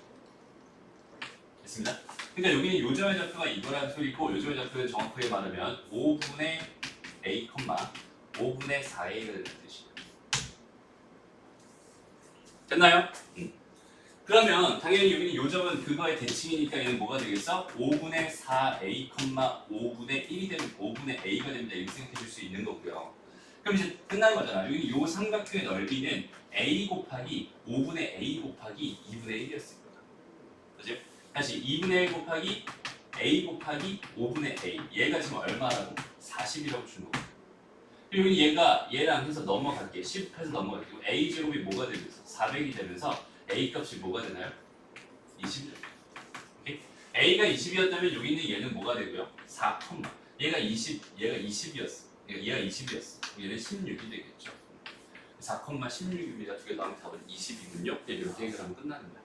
A: 됐습니다. 그러니까 여기는 요점의 좌표가 이거라는 소리고 요점의 좌표는 정확하게 말하면 5분의 a, 5분의 4a를 뜻이에요. 됐나요? 그러면 당연히 여기는 요점은 그거의 대칭이니까 얘는 뭐가 되겠어? 5분의 4a, 5분의 1이 되면 5분의 a가 됩니다. 이렇게 생각해 줄 수 있는 거고요. 그럼 이제 끝나는 거잖아. 여기 요 삼각형의 넓이는 a 곱하기 5분의 a 곱하기 2분의 1이었을 거다. 그죠? 다시 2분의 1 곱하기 a 곱하기 5분의 a. 얘가 지금 얼마라고? 40이라고 주는 거고. 그리고 얘가 얘랑 해서 넘어갈게. 10해서 넘어갈게. a 제곱이 뭐가 되면서 400이 되면서 a 값이 뭐가 되나요? 20. 오케이? a가 20이었다면 여기 있는 얘는 뭐가 되고요? 4, 얘가 20이었어. 얘가 20이었어. 얘는 16이 되겠죠. 4,16입니다. 두 개 나오면 답은 20이군요. 이렇게 해결하면 끝나는 거야.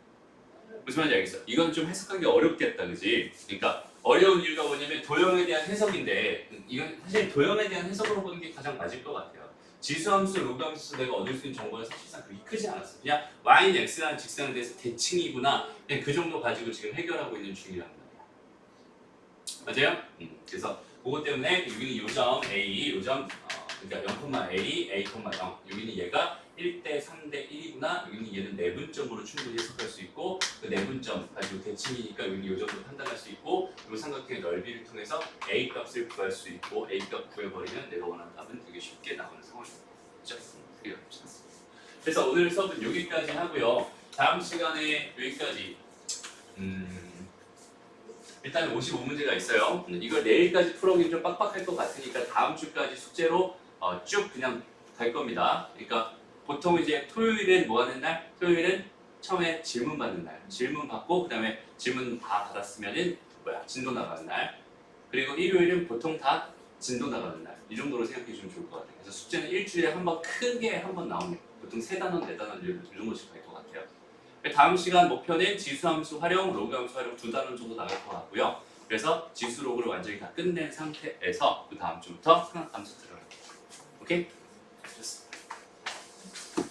A: 무슨 말인지 알겠어? 이건 좀 해석하기 어렵겠다, 그지? 그러니까 어려운 이유가 뭐냐면 도형에 대한 해석인데 이건 사실 도형에 대한 해석으로 보는 게 가장 맞을 것 같아요. 지수함수, 로그함수 내가 얻을 수 있는 정보는 사실상 그렇게 크지 않았어. 그냥 y는 x라는 직선에 대해서 대칭이구나. 그냥 그 정도 가지고 지금 해결하고 있는 중이란 말이야. 맞아요? 그래서 그것 때문에 여기는 요점 a, 요점 그러니까 0,a, a,0 여기는 얘가 1대 3대 1이구나. 여기는 얘는 내분점으로 충분히 해석할 수 있고 그 내분점 가지고 대칭이니까 여기는 요점으로 판단할 수 있고 이 삼각형의 넓이를 통해서 a 값을 구할 수 있고 a 값 구해버리면 내가 원하는 답은 되게 쉽게 나오는 상황입니다. 그렇죠? 되게 어렵지 않습니다. 그래서 오늘 수업은 여기까지 하고요. 다음 시간에 여기까지 일단 55문제가 있어요. 이걸 내일까지 풀어보기 좀 빡빡할 것 같으니까 다음 주까지 숙제로 쭉 그냥 갈 겁니다. 그러니까 보통 이제 토요일엔 뭐 하는 날? 토요일은 처음에 질문 받는 날. 질문 받고 그다음에 질문 다 받았으면은 진도 나가는 날. 그리고 일요일은 보통 다 진도 나가는 날. 이 정도로 생각해 주면 좋을 것 같아요. 그래서 숙제는 일주일에 한 번 크게 한 번 나옵니다. 보통 3단원, 4단원 이 정도씩 갈 것 같아요. 다음 시간 목표는 지수함수 활용, 로그함수 활용 2단원 정도 나갈 것 같고요. 그래서 지수 로그를 완전히 다 끝낸 상태에서 그 다음 주부터 삼각함수 들어갈 거예요. 오케이?